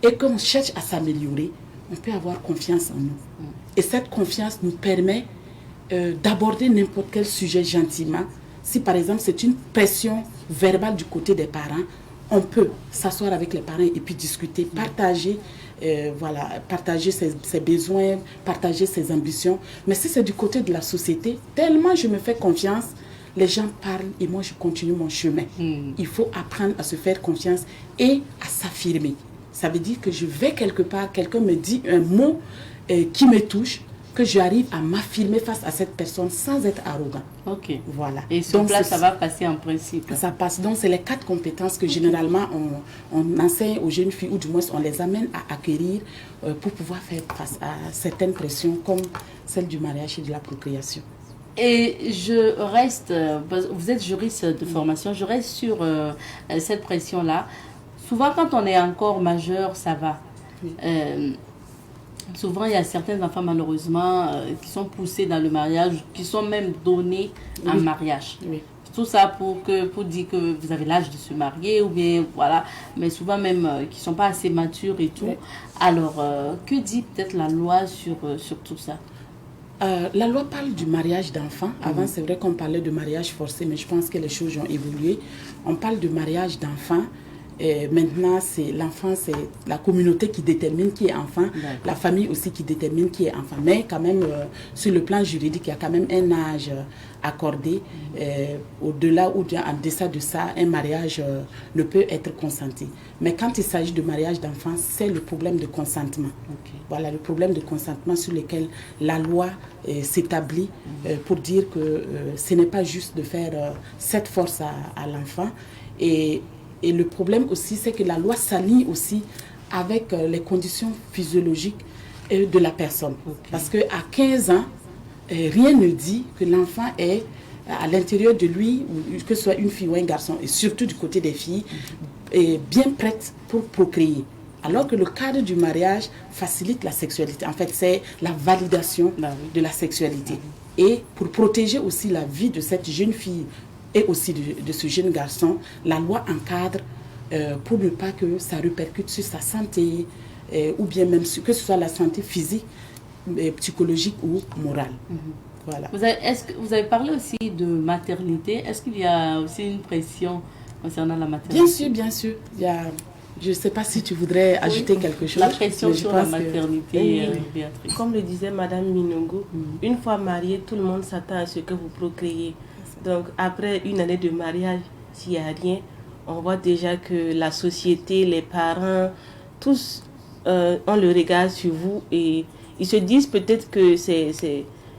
et qu'on cherche à s'améliorer, on peut avoir confiance en nous. Et cette confiance nous permet d'aborder n'importe quel sujet gentiment. Si par exemple c'est une pression verbale du côté des parents, on peut s'asseoir avec les parents et puis discuter, partager, partager ses besoins, partager ses ambitions. Mais si c'est du côté de la société, tellement je me fais confiance, les gens parlent et moi je continue mon chemin. Il faut apprendre à se faire confiance et à s'affirmer. Ça veut dire que je vais quelque part, quelqu'un me dit un mot qui me touche, que j'arrive à m'affirmer face à cette personne sans être arrogant. Ok. Voilà. Et sur place, ça va passer en principe. Ça passe. Donc, c'est les 4 compétences que généralement on enseigne aux jeunes filles, ou du moins on les amène à acquérir pour pouvoir faire face à certaines pressions comme celle du mariage et de la procréation. Et je reste, vous êtes juriste de formation, je reste sur cette pression-là. Souvent, quand on est encore majeur, ça va. Souvent, il y a certains enfants, malheureusement, qui sont poussés dans le mariage, qui sont même donnés en mariage. Tout ça pour dire que vous avez l'âge de se marier, ou bien, voilà. Mais souvent même, qui ne sont pas assez matures et tout. Alors, que dit peut-être la loi sur tout ça? La loi parle du mariage d'enfants. Avant, c'est vrai qu'on parlait de mariage forcé, mais je pense que les choses ont évolué. On parle de mariage d'enfants. Maintenant, c'est l'enfant, c'est la communauté qui détermine qui est enfant, la famille aussi qui détermine qui est enfant. Mais quand même, sur le plan juridique, il y a quand même un âge accordé. Au-delà ou en deçà de ça, un mariage ne peut être consenti. Mais quand il s'agit de mariage d'enfant, c'est le problème de consentement. Voilà le problème de consentement sur lequel la loi s'établit pour dire que ce n'est pas juste de faire cette force à l'enfant. Et le problème aussi, c'est que la loi s'aligne aussi avec les conditions physiologiques de la personne. Parce qu'à 15 ans, rien ne dit que l'enfant est à l'intérieur de lui, que ce soit une fille ou un garçon, et surtout du côté des filles, est bien prête pour procréer. Alors que le cadre du mariage facilite la sexualité. En fait, c'est la validation de la sexualité. Et pour protéger aussi la vie de cette jeune fille, et aussi de ce jeune garçon, la loi encadre pour ne pas que ça répercute sur sa santé, ou bien même que ce soit la santé physique, psychologique ou morale. Voilà. Est-ce que vous avez parlé aussi de maternité? Est-ce qu'il y a aussi une pression concernant la maternité? Bien sûr, bien sûr. Je ne sais pas si tu voudrais ajouter quelque chose. La pression sur la maternité, Béatrice. Comme le disait Madame Minongo, une fois mariée, tout le monde s'attend à ce que vous procréez. Donc après une année de mariage, s'il n'y a rien, on voit déjà que la société, les parents, tous ont le regard sur vous et ils se disent peut-être que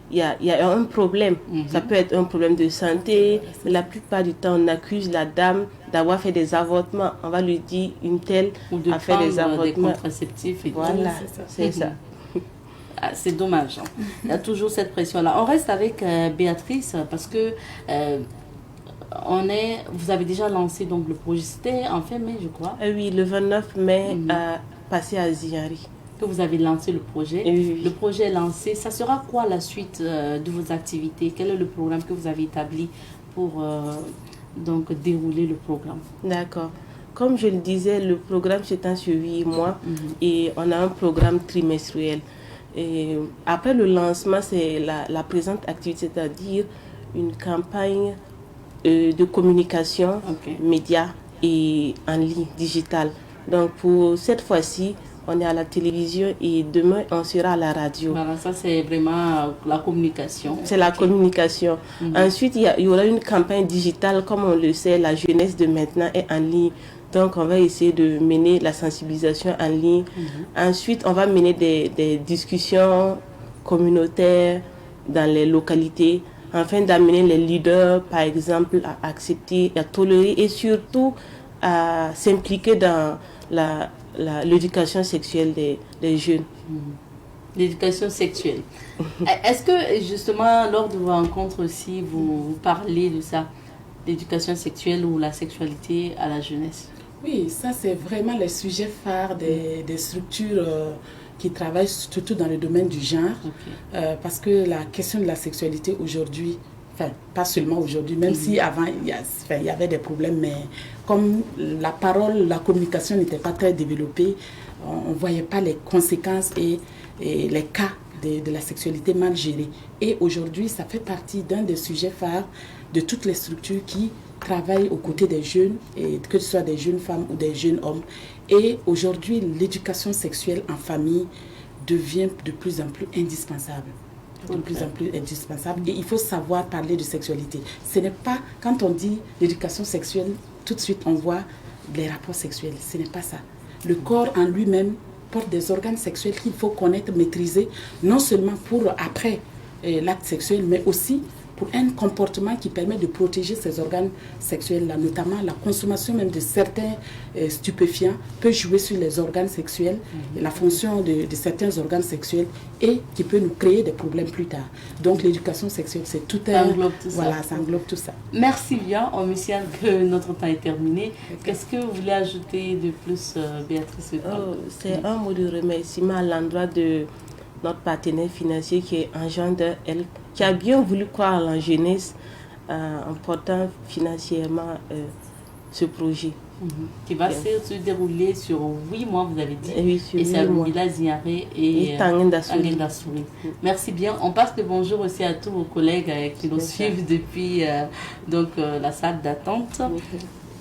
il y a un problème. Ça peut être un problème de santé. Mais la plupart du temps, on accuse la dame d'avoir fait des avortements. On va lui dire une telle a fait des avortements. Des contraceptifs. Et voilà, c'est ça. Ah, c'est dommage. Hein. Il y a toujours cette pression-là. On reste avec Béatrice parce que vous avez déjà lancé donc, le projet. C'était en fin mai, je crois. Oui, le 29 mai, passé à Ziari. Que vous avez lancé le projet. Oui. Le projet est lancé. Ça sera quoi la suite de vos activités? Quel est le programme que vous avez établi pour donc dérouler le programme? D'accord. Comme je le disais, le programme s'étend sur 8 mois et on a un programme trimestriel. Et après le lancement, c'est la présente activité, c'est-à-dire une campagne de communication, médias et en ligne, digitale. Donc pour cette fois-ci, on est à la télévision et demain, on sera à la radio. Voilà, ça c'est vraiment la communication. C'est la communication. Ensuite, il y aura une campagne digitale, comme on le sait, la jeunesse de maintenant est en ligne. Donc, on va essayer de mener la sensibilisation en ligne. Ensuite, on va mener des discussions communautaires dans les localités, afin d'amener les leaders, par exemple, à accepter, à tolérer et surtout à s'impliquer dans l'éducation sexuelle des jeunes. L'éducation sexuelle. Est-ce que justement lors de vos rencontres aussi vous parlez de ça, l'éducation sexuelle ou la sexualité à la jeunesse? Oui, ça c'est vraiment les sujets phares des structures qui travaillent surtout dans le domaine du genre, parce que la question de la sexualité aujourd'hui, enfin pas seulement aujourd'hui, même si avant il y avait des problèmes, mais comme la parole, la communication n'était pas très développée, on ne voyait pas les conséquences et les cas de la sexualité mal gérée. Et aujourd'hui, ça fait partie d'un des sujets phares de toutes les structures qui travaillent aux côtés des jeunes, et que ce soit des jeunes femmes ou des jeunes hommes. Et aujourd'hui, l'éducation sexuelle en famille devient de plus en plus indispensable. De plus en plus indispensable. Et il faut savoir parler de sexualité. Ce n'est pas, quand on dit l'éducation sexuelle, tout de suite on voit les rapports sexuels. Ce n'est pas ça. Le corps en lui-même porte des organes sexuels qu'il faut connaître, maîtriser, non seulement pour après l'acte sexuel, mais aussi pour un comportement qui permet de protéger ces organes sexuels-là, notamment la consommation même de certains stupéfiants peut jouer sur les organes sexuels, et la fonction de certains organes sexuels, et qui peut nous créer des problèmes plus tard. Donc l'éducation sexuelle, c'est tout un... Ça englobe tout ça. Merci bien, on me signale que notre temps est terminé. Qu'est-ce que vous voulez ajouter de plus, Béatrice? C'est un mot de remerciement à l'endroit de notre partenaire financier qui est Engendre Health, qui a bien voulu croire à la jeunesse en portant financièrement ce projet. Qui va se dérouler sur 8 mois, vous avez dit. Oui, sur 8 c'est à mois. Ziaré et Tangendasouri. Merci bien. On passe le bonjour aussi à tous vos collègues qui nous suivent depuis la salle d'attente.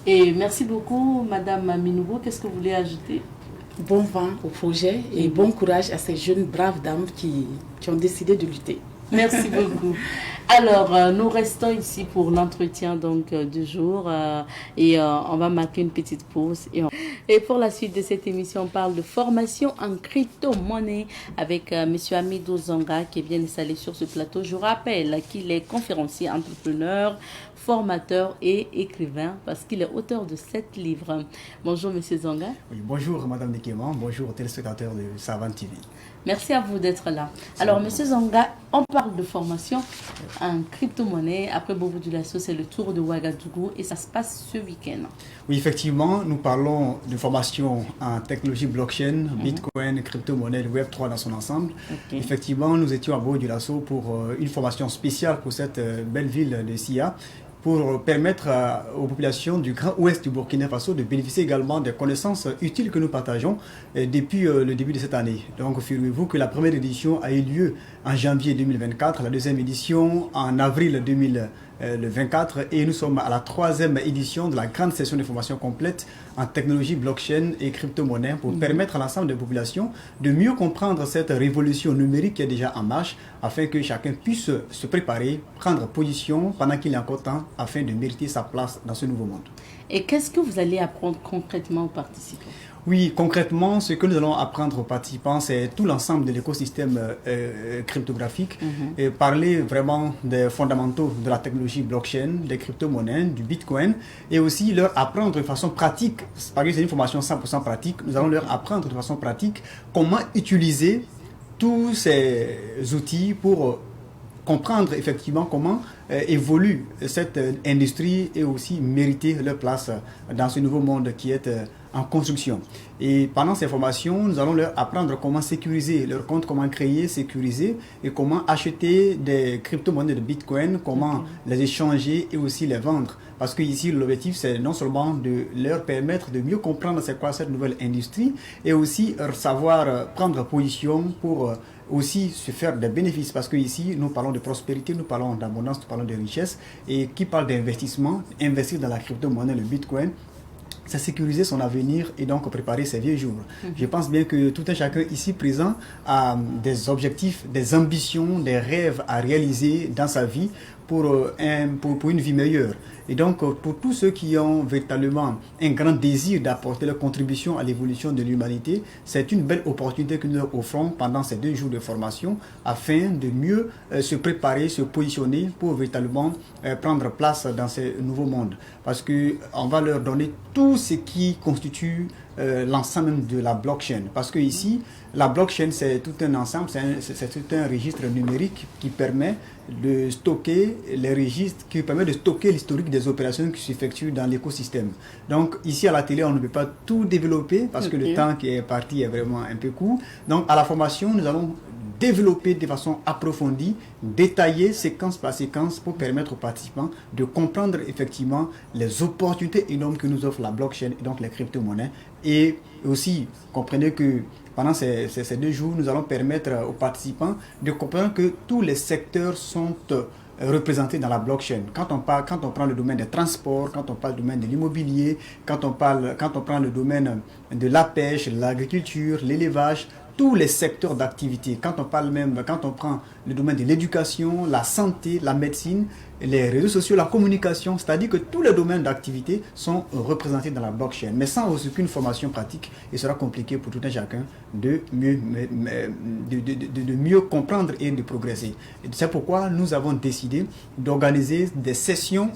Et merci beaucoup, Madame Minougo. Qu'est-ce que vous voulez ajouter? Bon vent au projet et bon courage à ces jeunes braves dames qui ont décidé de lutter. Merci beaucoup. Alors, nous restons ici pour l'entretien du jour et on va marquer une petite pause. Et pour la suite de cette émission, on parle de formation en crypto-monnaie avec M. Amidou Zonga qui est bien installé sur ce plateau. Je rappelle qu'il est conférencier, entrepreneur, formateur et écrivain parce qu'il est auteur de 7 livres. Bonjour M. Zonga. Oui, bonjour Madame Nekeman, bonjour aux téléspectateurs de Savane TV. Merci à vous d'être là. Alors M. Zonga, on parle de formation en crypto-monnaie. Après Bobo Dioulasso, c'est le tour de Ouagadougou et ça se passe ce week-end. Oui, effectivement, nous parlons de formation en technologie blockchain, Bitcoin, crypto-monnaie, le Web3 dans son ensemble. Effectivement, nous étions à Bobo Dioulasso pour une formation spéciale pour cette belle ville de Sia, pour permettre aux populations du Grand Ouest du Burkina Faso de bénéficier également des connaissances utiles que nous partageons depuis le début de cette année. Donc, figurez-vous que la première édition a eu lieu en janvier 2024, la deuxième édition en avril 2024 et nous sommes à la troisième édition de la grande session de formation complète en technologie blockchain et crypto-monnaie pour permettre à l'ensemble des populations de mieux comprendre cette révolution numérique qui est déjà en marche afin que chacun puisse se préparer, prendre position pendant qu'il est encore temps afin de mériter sa place dans ce nouveau monde. Et qu'est-ce que vous allez apprendre concrètement aux participants? Oui, concrètement, ce que nous allons apprendre aux participants, c'est tout l'ensemble de l'écosystème cryptographique et parler vraiment des fondamentaux de la technologie blockchain, des crypto-monnaies, du Bitcoin et aussi leur apprendre de façon pratique, parce que c'est une formation 100% pratique, nous allons leur apprendre de façon pratique comment utiliser tous ces outils pour comprendre effectivement comment évolue cette industrie et aussi mériter leur place dans ce nouveau monde qui est en construction. Et pendant ces formations, nous allons leur apprendre comment sécuriser leur compte, comment créer, sécuriser et comment acheter des crypto-monnaies de Bitcoin, comment les échanger et aussi les vendre. Parce que ici, l'objectif, c'est non seulement de leur permettre de mieux comprendre c'est quoi cette nouvelle industrie et aussi savoir prendre position pour aussi se faire des bénéfices. Parce que ici, nous parlons de prospérité, nous parlons d'abondance, nous parlons de richesse. Et qui parle d'investissement, investir dans la crypto-monnaie, le Bitcoin, c'est sécuriser son avenir et donc préparer ses vieux jours. Je pense bien que tout un chacun ici présent a des objectifs, des ambitions, des rêves à réaliser dans sa vie pour une vie meilleure. Et donc, pour tous ceux qui ont véritablement un grand désir d'apporter leur contribution à l'évolution de l'humanité, c'est une belle opportunité que nous leur offrons pendant ces 2 jours de formation afin de mieux se préparer, se positionner pour véritablement prendre place dans ce nouveau monde. Parce qu'on va leur donner tout ce qui constitue l'ensemble même de la blockchain. Parce que ici, la blockchain, c'est tout un ensemble, c'est tout un registre numérique qui permet de stocker les registres, qui permet de stocker l'historique des opérations qui s'effectuent dans l'écosystème. Donc ici à la télé, on ne peut pas tout développer parce que le temps qui est parti est vraiment un peu court. Donc à la formation, nous allons développer de façon approfondie, détaillée, séquence par séquence, pour permettre aux participants de comprendre effectivement les opportunités énormes que nous offre la blockchain et donc les crypto-monnaies. Et aussi, comprenez que pendant ces 2 jours, nous allons permettre aux participants de comprendre que tous les secteurs sont représentés dans la blockchain. Quand on prend le domaine des transports, quand on parle du domaine de l'immobilier, quand on prend le domaine de la pêche, l'agriculture, l'élevage, tous les secteurs d'activité, quand on prend le domaine de l'éducation, la santé, la médecine, les réseaux sociaux, la communication, c'est-à-dire que tous les domaines d'activité sont représentés dans la blockchain. Mais sans aucune formation pratique, il sera compliqué pour tout un chacun de mieux comprendre et de progresser. Et c'est pourquoi nous avons décidé d'organiser des sessions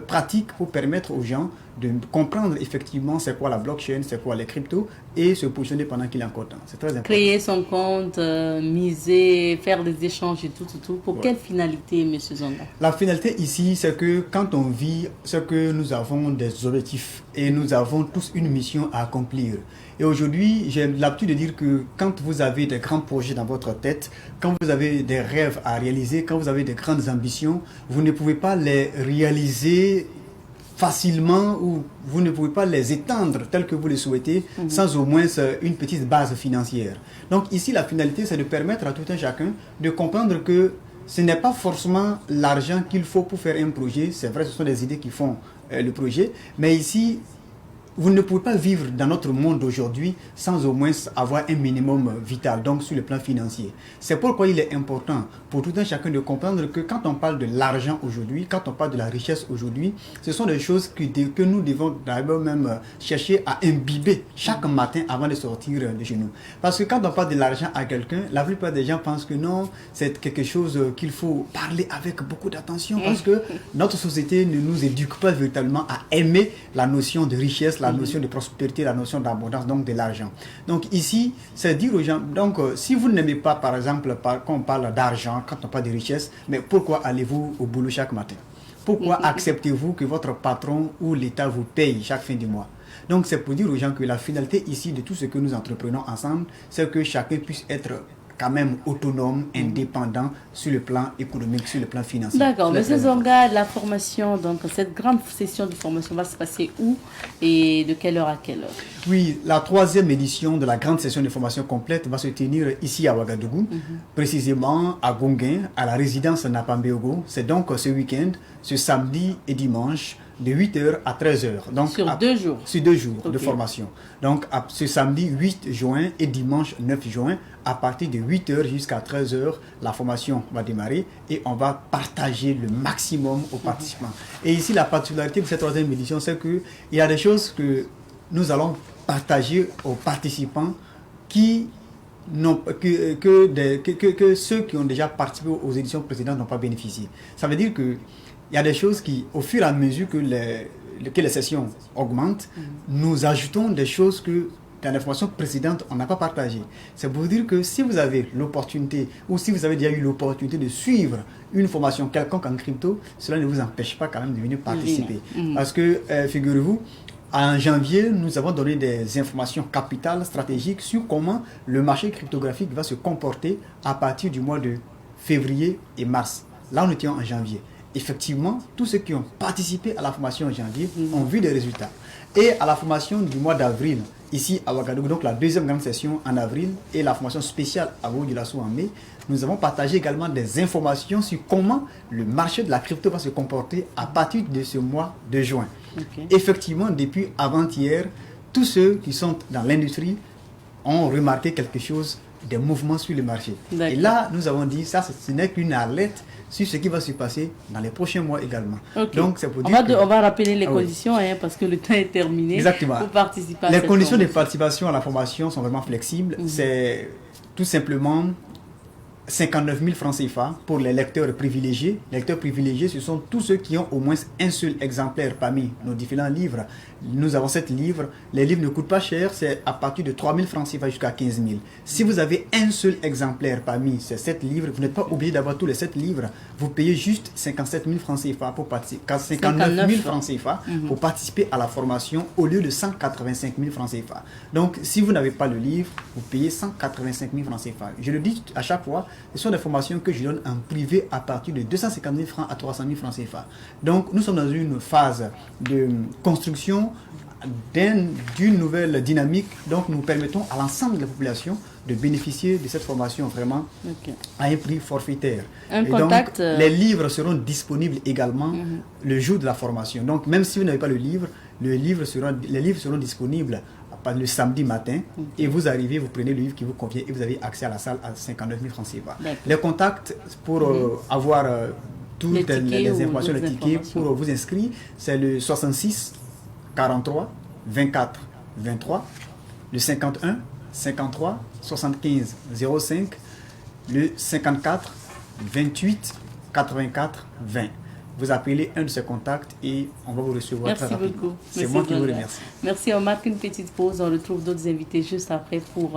pratiques pour permettre aux gens de comprendre effectivement c'est quoi la blockchain, c'est quoi les cryptos et se positionner pendant qu'il est encore temps. C'est très important. Créer son compte, miser, faire des échanges et tout. Pour quelle finalité, M. Zonga? La finalité ici, c'est que quand on vit, c'est que nous avons des objectifs et nous avons tous une mission à accomplir. Et aujourd'hui, j'ai l'habitude de dire que quand vous avez des grands projets dans votre tête, quand vous avez des rêves à réaliser, quand vous avez des grandes ambitions, vous ne pouvez pas les réaliser facilement ou vous ne pouvez pas les étendre tels que vous le souhaitez sans au moins une petite base financière. Donc ici, la finalité, c'est de permettre à tout un chacun de comprendre que ce n'est pas forcément l'argent qu'il faut pour faire un projet. C'est vrai, ce sont des idées qui font le projet. Mais ici, vous ne pouvez pas vivre dans notre monde aujourd'hui sans au moins avoir un minimum vital, donc sur le plan financier. C'est pourquoi il est important pour tout un chacun de comprendre que quand on parle de l'argent aujourd'hui, quand on parle de la richesse aujourd'hui, ce sont des choses que nous devons d'abord même chercher à imbiber chaque matin avant de sortir de chez nous. Parce que quand on parle de l'argent à quelqu'un, la plupart des gens pensent que non, c'est quelque chose qu'il faut parler avec beaucoup d'attention parce que notre société ne nous éduque pas véritablement à aimer la notion de richesse, la notion de prospérité, la notion d'abondance, donc de l'argent. Donc ici, c'est dire aux gens, donc si vous n'aimez pas, par exemple, quand on parle d'argent, quand on parle de richesse, mais pourquoi allez-vous au boulot chaque matin? Pourquoi acceptez-vous que votre patron ou l'État vous paye chaque fin du mois? Donc c'est pour dire aux gens que la finalité ici de tout ce que nous entreprenons ensemble, c'est que chacun puisse être quand même autonome, indépendant sur le plan économique, sur le plan financier. D'accord, M. Zonga, la formation, donc cette grande session de formation va se passer où et de quelle heure à quelle heure? Oui, la 3e édition de la grande session de formation complète va se tenir ici à Ouagadougou, précisément à Gonguin, à la résidence Napambeogo. C'est donc ce week-end, ce samedi et dimanche, de 8h à 13h. Donc, sur 2 jours. Sur 2 jours de formation. Donc, ce samedi 8 juin et dimanche 9 juin, à partir de 8h jusqu'à 13h, la formation va démarrer et on va partager le maximum aux participants. Et ici, la particularité de cette 3e édition, c'est qu'il y a des choses que nous allons partager aux participants que ceux qui ont déjà participé aux éditions précédentes n'ont pas bénéficié. Ça veut dire que il y a des choses qui, au fur et à mesure que les sessions augmentent, nous ajoutons des choses que dans les formations précédentes, on n'a pas partagées. C'est pour dire que si vous avez l'opportunité, ou si vous avez déjà eu l'opportunité de suivre une formation quelconque en crypto, cela ne vous empêche pas quand même de venir participer. Parce que, figurez-vous, en janvier, nous avons donné des informations capitales, stratégiques, sur comment le marché cryptographique va se comporter à partir du mois de février et mars. Là, on était en janvier. Effectivement, tous ceux qui ont participé à la formation en janvier ont vu des résultats. Et à la formation du mois d'avril, ici à Ouagadougou, donc la 2e grande session en avril et la formation spéciale à Ouagadougou en mai, nous avons partagé également des informations sur comment le marché de la crypto va se comporter à partir de ce mois de juin. Effectivement, depuis avant-hier, tous ceux qui sont dans l'industrie ont remarqué quelque chose, des mouvements sur le marché. Et là, nous avons dit, ça, ce n'est qu'une alerte sur ce qui va se passer dans les prochains mois également. Donc, c'est pour dire on va rappeler les conditions, parce que le temps est terminé. Exactement. Pour participer à les cette conditions formation. de participation à la formation sont vraiment flexibles. C'est tout simplement 59 000 francs CFA pour les lecteurs privilégiés. Les lecteurs privilégiés, ce sont tous ceux qui ont au moins un seul exemplaire parmi nos différents livres. Nous avons 7 livres. Les livres ne coûtent pas cher. C'est à partir de 3 000 francs CFA jusqu'à 15 000. Si vous avez un seul exemplaire parmi ces 7 livres, vous n'êtes pas obligé d'avoir tous les 7 livres. Vous payez juste 57 000 francs CFA pour participer, 59 000 francs CFA pour participer à la formation au lieu de 185 000 francs CFA. Donc, si vous n'avez pas le livre, vous payez 185 000 francs CFA. Je le dis à chaque fois, ce sont des formations que je donne en privé à partir de 250 000 francs à 300 000 francs CFA. Donc, nous sommes dans une phase de construction d'une nouvelle dynamique. Donc, nous permettons à l'ensemble de la population de bénéficier de cette formation vraiment à un prix forfaitaire. Donc, les livres seront disponibles également le jour de la formation. Donc, même si vous n'avez pas le livre, les livres seront disponibles le samedi matin et vous arrivez, vous prenez le livre qui vous convient et vous avez accès à la salle à 59 000 francs CFA. Les contacts pour avoir toutes les informations, les tickets, pour vous inscrire, c'est le 66 43 24 23, le 51 53 75 05, le 54 28 84 20. Vous appelez un de ces contacts et on va vous recevoir très rapidement. Merci beaucoup. C'est moi qui vous remercie. Merci, on marque une petite pause. On retrouve d'autres invités juste après pour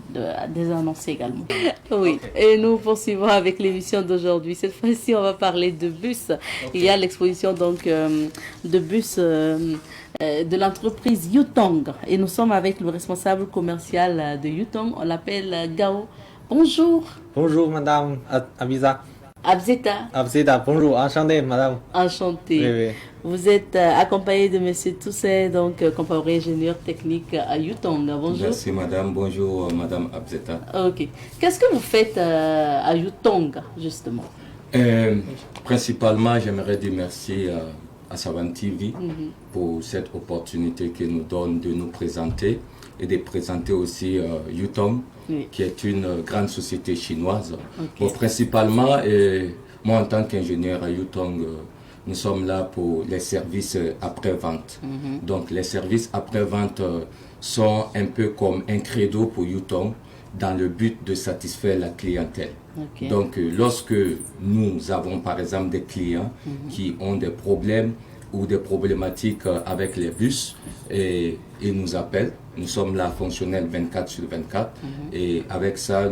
des annonces également. Oui, et nous poursuivons avec l'émission d'aujourd'hui. Cette fois-ci, on va parler de bus. Il y a l'exposition donc de bus de l'entreprise Yutong. Et nous sommes avec le responsable commercial de Yutong. On l'appelle Gao. Bonjour. Bonjour, madame Abiza. Abzeta, bonjour, enchanté, madame. Enchanté. Oui, oui. Vous êtes accompagné de M. Toussaint, donc comparé ingénieur technique à Yutong. Bonjour. Merci, madame. Bonjour, madame Abzeta. Ok. Qu'est-ce que vous faites à Yutong, justement? Principalement, j'aimerais dire merci à Savane TV pour cette opportunité qu'il nous donne de nous présenter et de présenter aussi Yutong, qui est une grande société chinoise. Bon, principalement, moi en tant qu'ingénieur à Yutong, nous sommes là pour les services après-vente. Donc les services après-vente sont un peu comme un credo pour Yutong dans le but de satisfaire la clientèle. Donc lorsque nous avons par exemple des clients qui ont des problèmes ou des problématiques avec les bus et ils nous appellent. Nous sommes là fonctionnels 24 sur 24 et avec ça,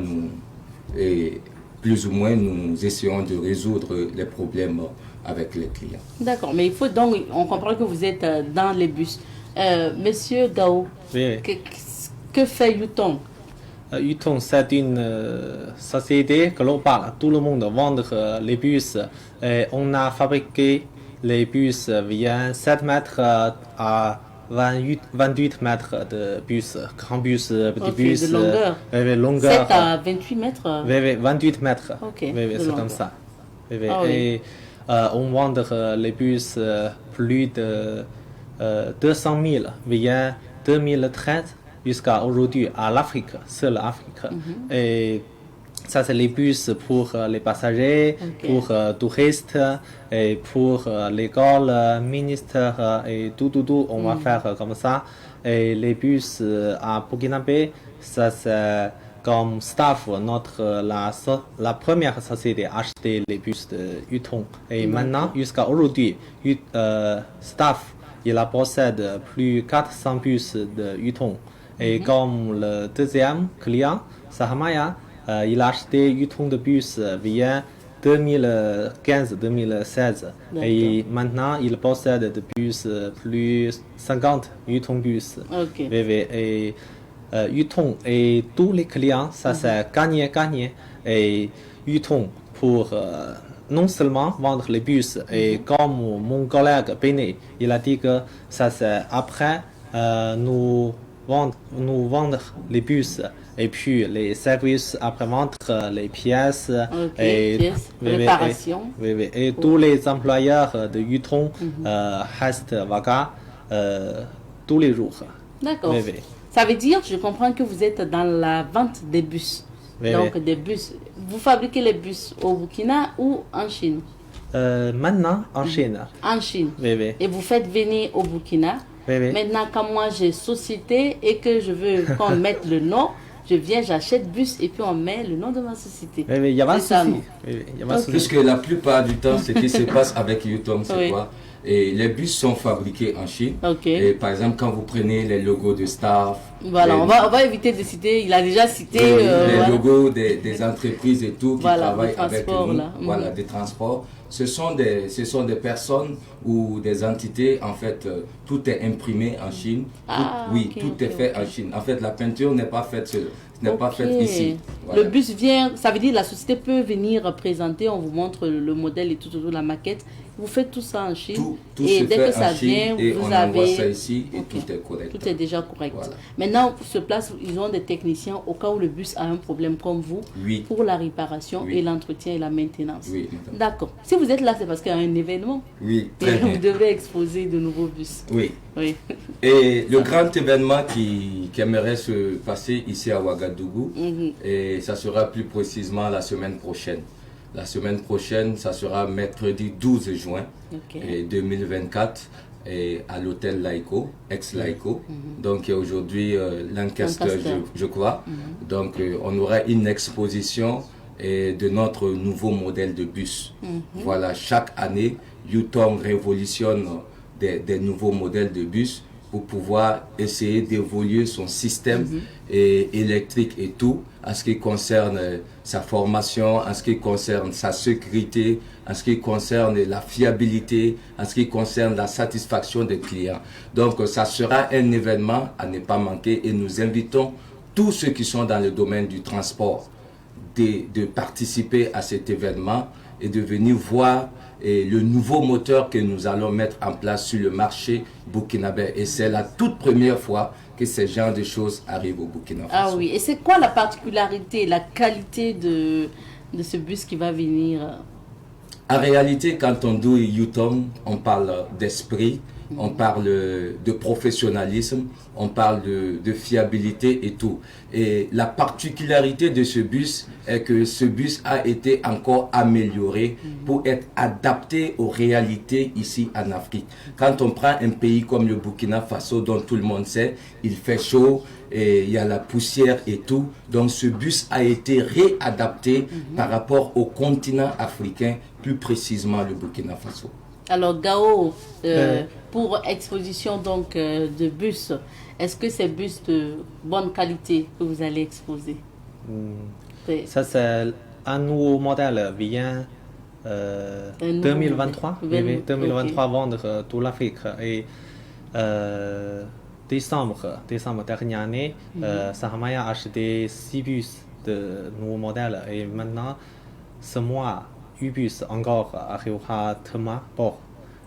plus ou moins, nous essayons de résoudre les problèmes avec les clients. D'accord, mais il faut donc, on comprend que vous êtes dans les bus. Monsieur Gao, que fait Yutong? Yutong, c'est une société globale. Tout le monde vend les bus. Et on a fabriqué les bus via 7 mètres à 28 mètres de bus. Grand bus, petit bus. De longueur. Longueur. 7 à 28 mètres. 28 mètres. Ok. C'est comme ça. Ah, et on vend les bus plus de 200 000 via 2013 jusqu'à aujourd'hui à l'Afrique, seule Afrique. Et ça, c'est les bus pour les passagers, pour touristes, et pour l'école, ministère et tout, on va faire comme ça. Et les bus à Burkinabé, ça c'est comme staff, la première société a acheté les bus de Yutong. Et maintenant, jusqu'à aujourd'hui, staff, il possède plus de 400 bus de Yutong. Et comme le deuxième client, Sahamaya, il a acheté Yutong de bus via 2015-2016. Et maintenant, il possède de bus plus de 50 Yutong bus. Et Yutong et tous les clients, ça c'est gagné. Et Yutong pour non seulement vendre les bus, et comme mon collègue Béné, il a dit que ça c'est après nous vendre les bus et puis les services après-vente, les pièces, et réparation. Et tous les employeurs de Yutong restent vacances tous les jours. D'accord. Ça veut dire, je comprends que vous êtes dans la vente des bus. Donc des bus. Vous fabriquez les bus au Burkina ou en Chine? Maintenant en Chine. En Chine. Et vous faites venir au Burkina. Maintenant, quand moi j'ai société et que je veux qu'on mette le nom, je viens, j'achète bus et puis on met le nom de ma société. Il y a pas de souci. Puisque la plupart du temps, ce qui se passe avec Yutong, c'est quoi? Et les bus sont fabriqués en Chine. Et par exemple, quand vous prenez les logos de staff, voilà, on va éviter de citer, il a déjà cité les logos des entreprises et tout qui travaillent avec nous, des transports. Ce sont des personnes ou des entités, en fait, tout est imprimé en Chine. Tout est fait en Chine. En fait, la peinture n'est pas faite ici. Le bus vient, ça veut dire la société peut venir présenter, on vous montre le modèle et tout, la maquette. Vous faites tout ça en Chine. Tout et se dès fait que ça en Chine vient, et vous on avez... envoie ça ici et tout est correct. Tout est déjà correct. Voilà. Maintenant, sur place, ils ont des techniciens au cas où le bus a un problème comme vous pour la réparation et l'entretien et la maintenance. D'accord. Si vous êtes là, c'est parce qu'il y a un événement. Oui, très bien. Vous devrez exposer de nouveaux bus. Oui. Et le grand événement qui aimerait se passer ici à Ouagadougou, et ça sera plus précisément la semaine prochaine. La semaine prochaine, ça sera mercredi 12 juin 2024 et à l'hôtel Laïco, ex-Laïco. Donc aujourd'hui, Lancaster, je crois. Donc on aura une exposition de notre nouveau modèle de bus. Voilà, chaque année, Yutong révolutionne des nouveaux modèles de bus pour pouvoir essayer d'évoluer son système électrique et tout, en ce qui concerne sa formation, en ce qui concerne sa sécurité, en ce qui concerne la fiabilité, en ce qui concerne la satisfaction des clients. Donc ça sera un événement à ne pas manquer et nous invitons tous ceux qui sont dans le domaine du transport de participer à cet événement et de venir voir le nouveau moteur que nous allons mettre en place sur le marché burkinabé. Et c'est la toute première fois que ce genre de choses arrivent au Burkina Faso. Ah oui, et c'est quoi la particularité, la qualité de ce bus qui va venir? En réalité, quand on dit Yutong, on parle d'esprit, on parle de professionnalisme, on parle de fiabilité et tout. Et la particularité de ce bus est que ce bus a été encore amélioré pour être adapté aux réalités ici en Afrique. Quand on prend un pays comme le Burkina Faso, dont tout le monde sait, il fait chaud, et il y a la poussière et tout. Donc ce bus a été réadapté par rapport au continent africain, plus précisément le Burkina Faso. Alors Gao, pour exposition donc de bus, est-ce que c'est bus de bonne qualité que vous allez exposer? Ça c'est un nouveau modèle vient 2023. 2023 vendre toute l'Afrique et décembre dernière année, Sahamaya a acheté 6 bus de nouveaux modèles et maintenant, ce mois, 8 bus encore arrivera Thomas Port.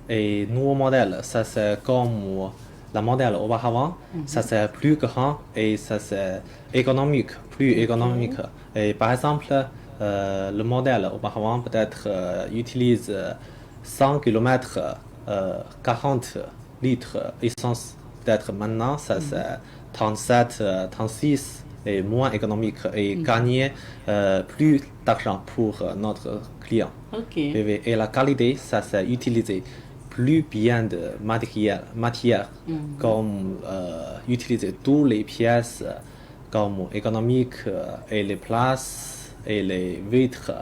Et nouveau modèle, ça c'est comme la modèle auparavant, ça c'est plus grand et ça c'est économique, plus économique. Et par exemple, le modèle auparavant peut-être utilise 100 km 40 litres essence. Peut-être maintenant, ça c'est 37, 36 et moins économique et gagner plus d'argent pour notre client. Et la qualité, ça c'est utiliser plus bien de matière comme utiliser toutes les pièces comme économiques et les places et les vitres.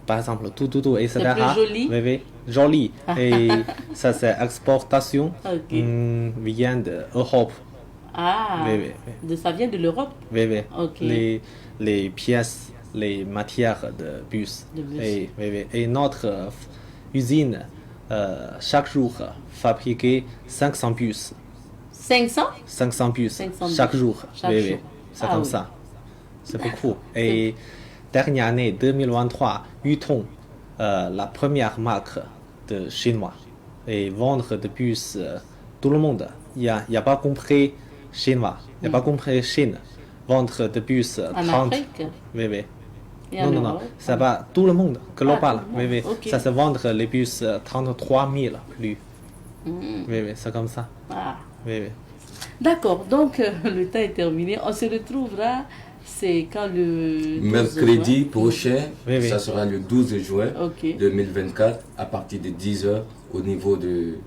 Par exemple, tout, etc. C'est plus joli. Oui, joli. Et ça c'est exportation vient d'Europe. Ah, ça vient de l'Europe. Oui. Les pièces, les matières de bus. Et notre usine chaque jour fabriquer 500 bus. 500 bus chaque jour. C'est comme ça. C'est beaucoup. Et dernière année 2023, Yutong, la première marque de chinois. Et vendre de bus tout le monde. Il n'y a pas compris chinois. Il n'y a pas compris Chine. Vendre de bus 30. En Afrique? Oui. Non. Ça va tout le monde, global. Ça se vendre les bus 33 000 plus. Oui, c'est comme ça. Oui. D'accord, donc le temps est terminé. On se retrouvera, c'est quand le... Mercredi prochain, ça sera le 12 juin 2024, à partir de 10h, au niveau de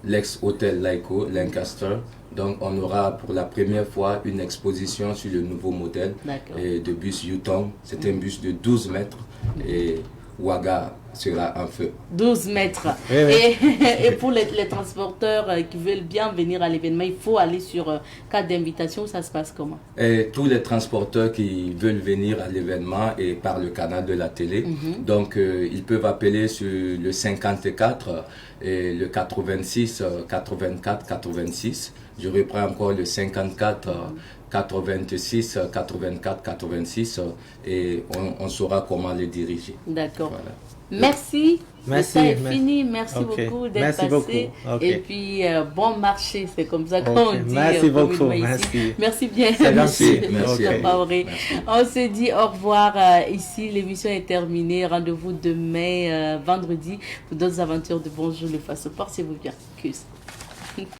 l'ex-hôtel Laiko, Lancaster. Donc on aura pour la première fois une exposition sur le nouveau modèle de bus Yutong. C'est un bus de 12 mètres et Waga sera en feu. 12 mètres. Et pour les transporteurs qui veulent bien venir à l'événement, il faut aller sur carte d'invitation. Ça se passe comment? Et tous les transporteurs qui veulent venir à l'événement et par le canal de la télé, donc ils peuvent appeler sur le 54 et le 86 84 86. Je reprends encore le 54 86 84 86 et on saura comment les diriger. D'accord. Voilà. Merci. Merci. Le temps est fini. Merci beaucoup d'être passé. Et puis, bon marché. C'est comme ça qu'on dit. Merci beaucoup. Merci bien. Merci. On se dit au revoir. Ici, l'émission est terminée. Rendez-vous demain, vendredi, pour d'autres aventures de Bonjour le Faso. Portez-vous bien. Cuisse.